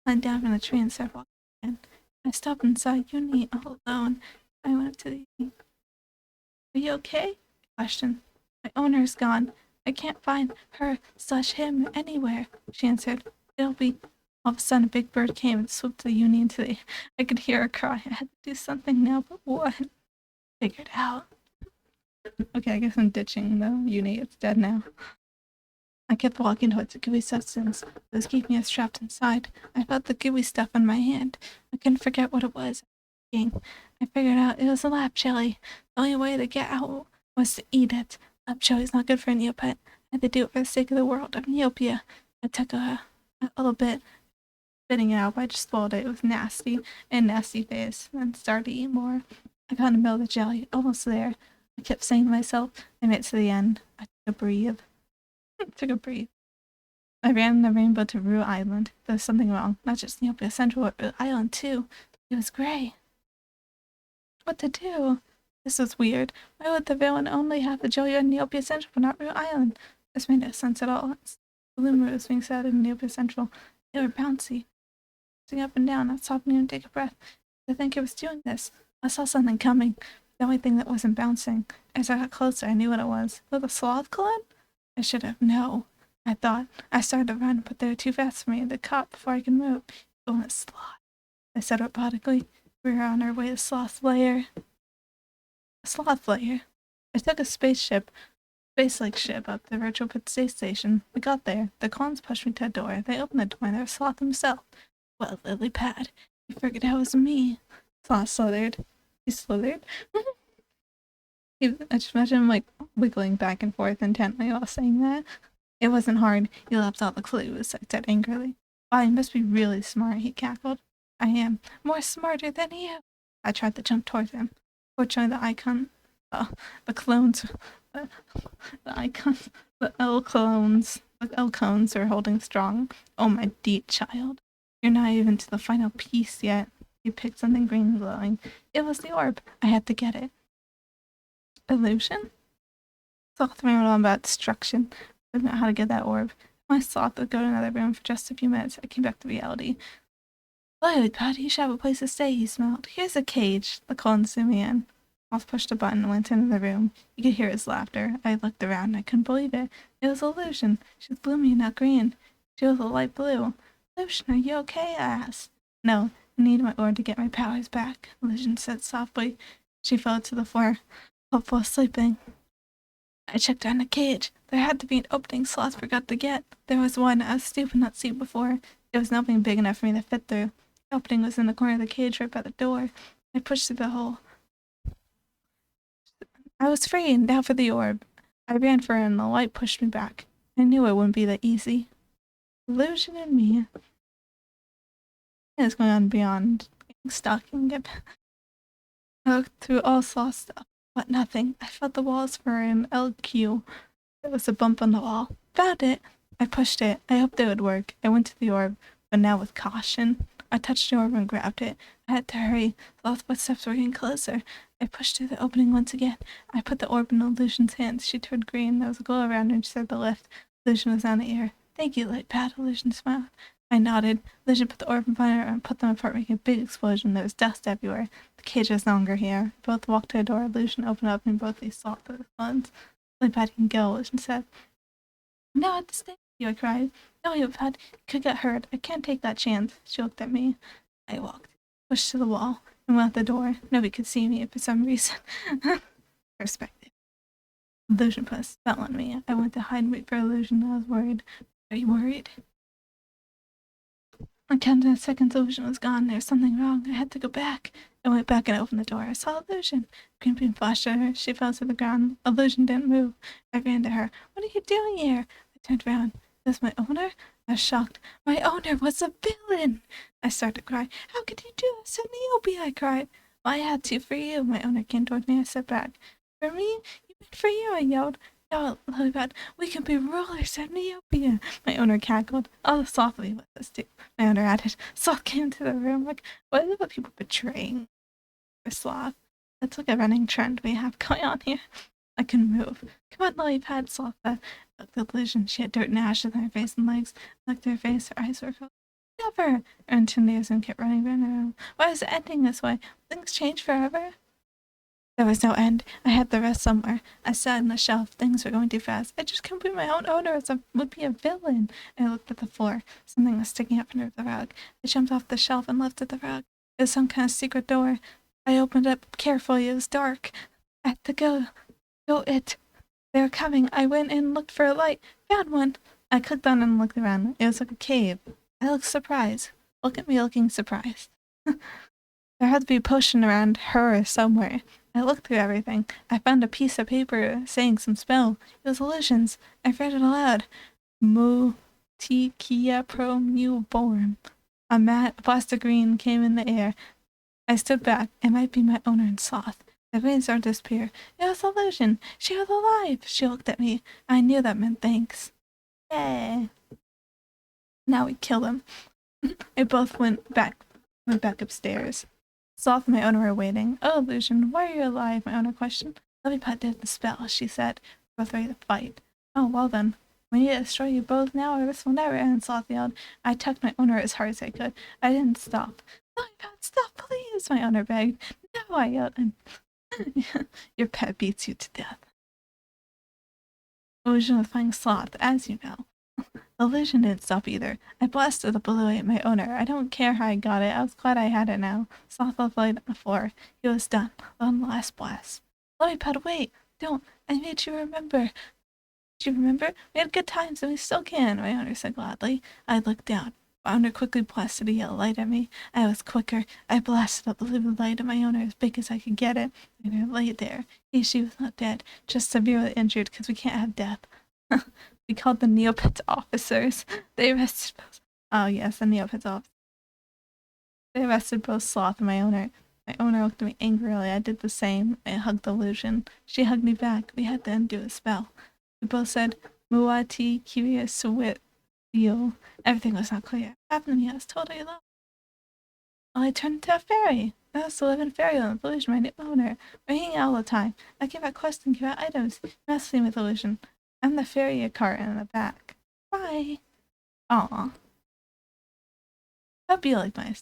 I climbed down from the tree and started walking again. I stopped inside Uni all alone. I went up to the Are you okay? Question. My owner's gone. I can't find her/him anywhere, she answered. It'll be. All of a sudden, a big bird came and swooped the Uni into the. I could hear her cry. I had to do something now, but what? Figured out. Okay, I guess I'm ditching the Uni. It's dead now. I kept walking towards the gooey substance that was keeping us trapped inside. I felt the gooey stuff on my hand. I couldn't forget what it was. I figured out it was a lab jelly. The only way to get out was to eat it. Lab jelly's not good for a Neopet. I had to do it for the sake of the world of Neopia. I took a little bit, spitting it out, but I just swallowed it. It was nasty, and nasty face. Then started to eat more. I got in the middle of the jelly, almost there. I kept saying to myself, I made it to the end. I took a breathe. I ran the rainbow to Rue Island. There was something wrong. Not just Neopia Central, but Rue Island too. It was gray. What to do? This was weird. Why would the villain only have the jelly on Neopia Central but not Rue Island? This made no sense at all. The luminous was being set in Neopia Central. They were bouncy. Bouncing up and down, not stopping even to take a breath. I think it was doing this. I saw something coming. The only thing that wasn't bouncing. As I got closer, I knew what it was. Was it a sloth clone? I should have. No. I thought. I started to run, but they were too fast for me. They caught before I could move. Going a sloth. I said robotically. We were on our way to Sloth Lair. Sloth Lair. I took a space-like ship up the virtual space station. We got there. The clones pushed me to a door. They opened the door and there was Sloth himself. Well, lily pad. You figured out it was me. Sloth slithered. He slithered? I just imagine him, like, wiggling back and forth intently while saying that. It wasn't hard. You left all the clues, I said angrily. Wow, you must be really smart, he cackled. I am. More smarter than you. I tried to jump towards him. Fortunately, the clones, the icons, the L cones are holding strong. Oh, my deep child. You're not even to the final piece yet. You picked something green and glowing. It was the orb. I had to get it. Illusion? Sloth ran on about destruction. I didn't know how to get that orb. My sloth would go to another room for just a few minutes. I came back to reality. Lily pad, you should have a place to stay, he smiled. Here's a cage. The clones threw me in. Off pushed a button and went into the room. You could hear his laughter. I looked around and I couldn't believe it. It was Illusion. She was bloomy, not green. She was a light blue. Illusion, are you okay? I asked. No, I need my orb to get my powers back, Illusion said softly. She fell to the floor, hopeful of sleeping. I checked on the cage. There had to be an opening Sloth forgot to get. There was one I was stupid not to see before. There was nothing big enough for me to fit through. The opening was in the corner of the cage right by the door. I pushed through the hole. I was free and down for the orb. I ran for it and the light pushed me back. I knew it wouldn't be that easy. Illusion in me. It's going on beyond getting stuck and get I looked through all saw stuff, but nothing. I felt the walls were in LQ. There was a bump on the wall. Found it! I pushed it. I hoped it would work. I went to the orb, but now with caution. I touched the orb and grabbed it. I had to hurry. The footsteps were getting closer. I pushed through the opening once again. I put the orb in Illusion's hands. She turned green. There was a glow around her and she said the lift. Illusion was on the air. Thank you, light pad. Illusion smiled. I nodded. Illusion put the orb in front of her and put them apart, making a big explosion. There was dust everywhere. The cage was no longer here. Both walked to a door. Illusion opened up and both they saw the ones. Light pad can go, Illusion said. No, I have to stay with you, I cried. No, you could get hurt. I can't take that chance. She looked at me. I walked, pushed to the wall, and went out the door. Nobody could see me for some reason. Perspective. Illusion put a spell on me. I went to hide and wait for Illusion. I was worried. Very worried. I counted 10 seconds. Illusion was gone. There was something wrong. I had to go back. I went back and opened the door. I saw Illusion. Green beam flashed at her. She fell to the ground. Illusion didn't move. I ran to her. What are you doing here? I turned around. Is this my owner? I was shocked. My owner was a villain! I started to cry. How could you do this to Neopets? I cried. Well, I had to for you. My owner came toward me. I stepped back. For me? You mean for you? I yelled. No, Lilybad, we can be rulers of Neopets. My owner cackled. Oh, softly with us too. My owner added. Sloth came into the room like, what is it with people betraying for Sloth? That's like a running trend we have going on here. I couldn't move. Come on, Lilybad, Sloth said. I looked at Illusion. She had dirt and ashes on her face and legs. I looked at her face. Her eyes were closed. Never! Her intimidators kept running around the room. Why is it ending this way? Things change forever? There was no end. I had the rest somewhere. I sat on the shelf. Things were going too fast. I just couldn't believe my own owner would be a villain. I looked at the floor. Something was sticking up under the rug. I jumped off the shelf and lifted the rug. It was some kind of secret door. I opened it up carefully. It was dark. I had to go. They were coming. I went and looked for a light. Found one. I clicked on it and looked around. It was like a cave. I looked surprised. Look at me looking surprised. There had to be a potion around her somewhere. I looked through everything. I found a piece of paper saying some spell. It was illusions. I read it aloud. Mu ti kia pro mu born. A blast of green came in the air. I stood back. It might be my owner and Sloth. My brain started to disappear. It was illusion. She was alive. She looked at me. I knew that meant thanks. Yay. Now we killed him. I both went back upstairs. Sloth and my owner were waiting. Oh, Illusion, why are you alive? My owner questioned. Lilybad did the spell, she said. Both ready to fight. Oh, well then. We need to destroy you both now or this will never end, Sloth yelled. I tugged my owner as hard as I could. I didn't stop. Lilybad, stop, please, my owner begged. No, I yelled. Your pet beats you to death. Illusion was fighting Sloth, as you know. Illusion didn't stop either. I blasted the blue at my owner. I don't care how I got it. I was glad I had it now. Sloth left light on the floor. He was done. One last blast. Lilybad, wait! Don't! I made you remember. Do you remember? We had good times and we still can, my owner said gladly. I looked down. My owner quickly blasted a yellow light at me. I was quicker. I blasted up the blue light at my owner as big as I could get it. My owner lay there. She was not dead, just severely injured because we can't have death. We called the Neopets officers. They arrested both. Oh yes, the Neopets officers. They arrested both Sloth and my owner. My owner looked at me angrily. I did the same. I hugged Illusion. She hugged me back. We had to undo a spell. We both said, Muati Kiria Suwit Deal. Everything was not clear. What happened to me? I was totally alone. Well, I turned into a fairy. I was to live in fairyland with Illusion, my new owner. We're hanging out all the time. I give out quests and give out items. Messing with Illusion. I'm the fairy cart in the back. Bye. Aw. That'd be like my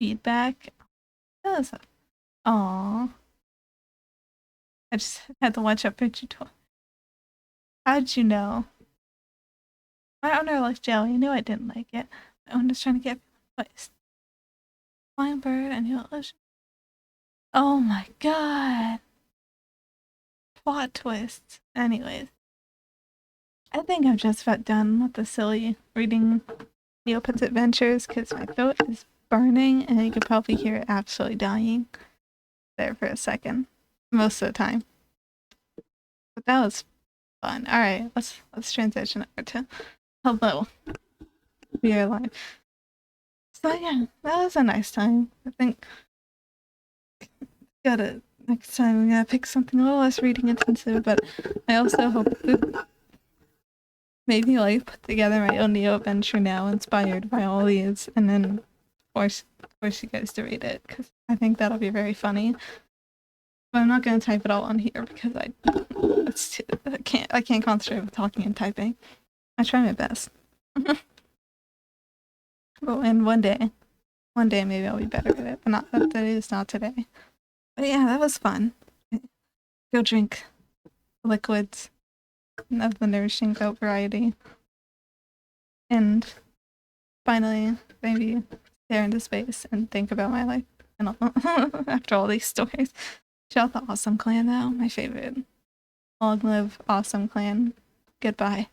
feedback. That was aw. I just had to watch that picture twice. How'd you know? My owner likes jelly. I knew I didn't like it. My owner's trying to get place. Flying bird and he'll illusion. Oh my god. Plot twist. Anyways. I think I'm just about done with the silly reading Neopets Adventures because my throat is burning and you could probably hear it absolutely dying there for a second. most of the time. But that was fun. All right, let's transition over to hello. We are live. So yeah, that was a nice time. I think next time we gotta pick something a little less reading intensive, but I also hope that maybe like put together my own Neo adventure now, inspired by all these, and then force you guys to read it because I think that'll be very funny. But I'm not gonna type it all on here because I can't concentrate with talking and typing. I try my best. Well, and one day maybe I'll be better at it, but not that it is not today. But yeah, that was fun. Go drink liquids of the nourishing goat variety. And finally, maybe stare into space and think about my life and all, after all these stories. Shout out the Awesome Clan though, my favorite. Long live Awesome Clan. Goodbye.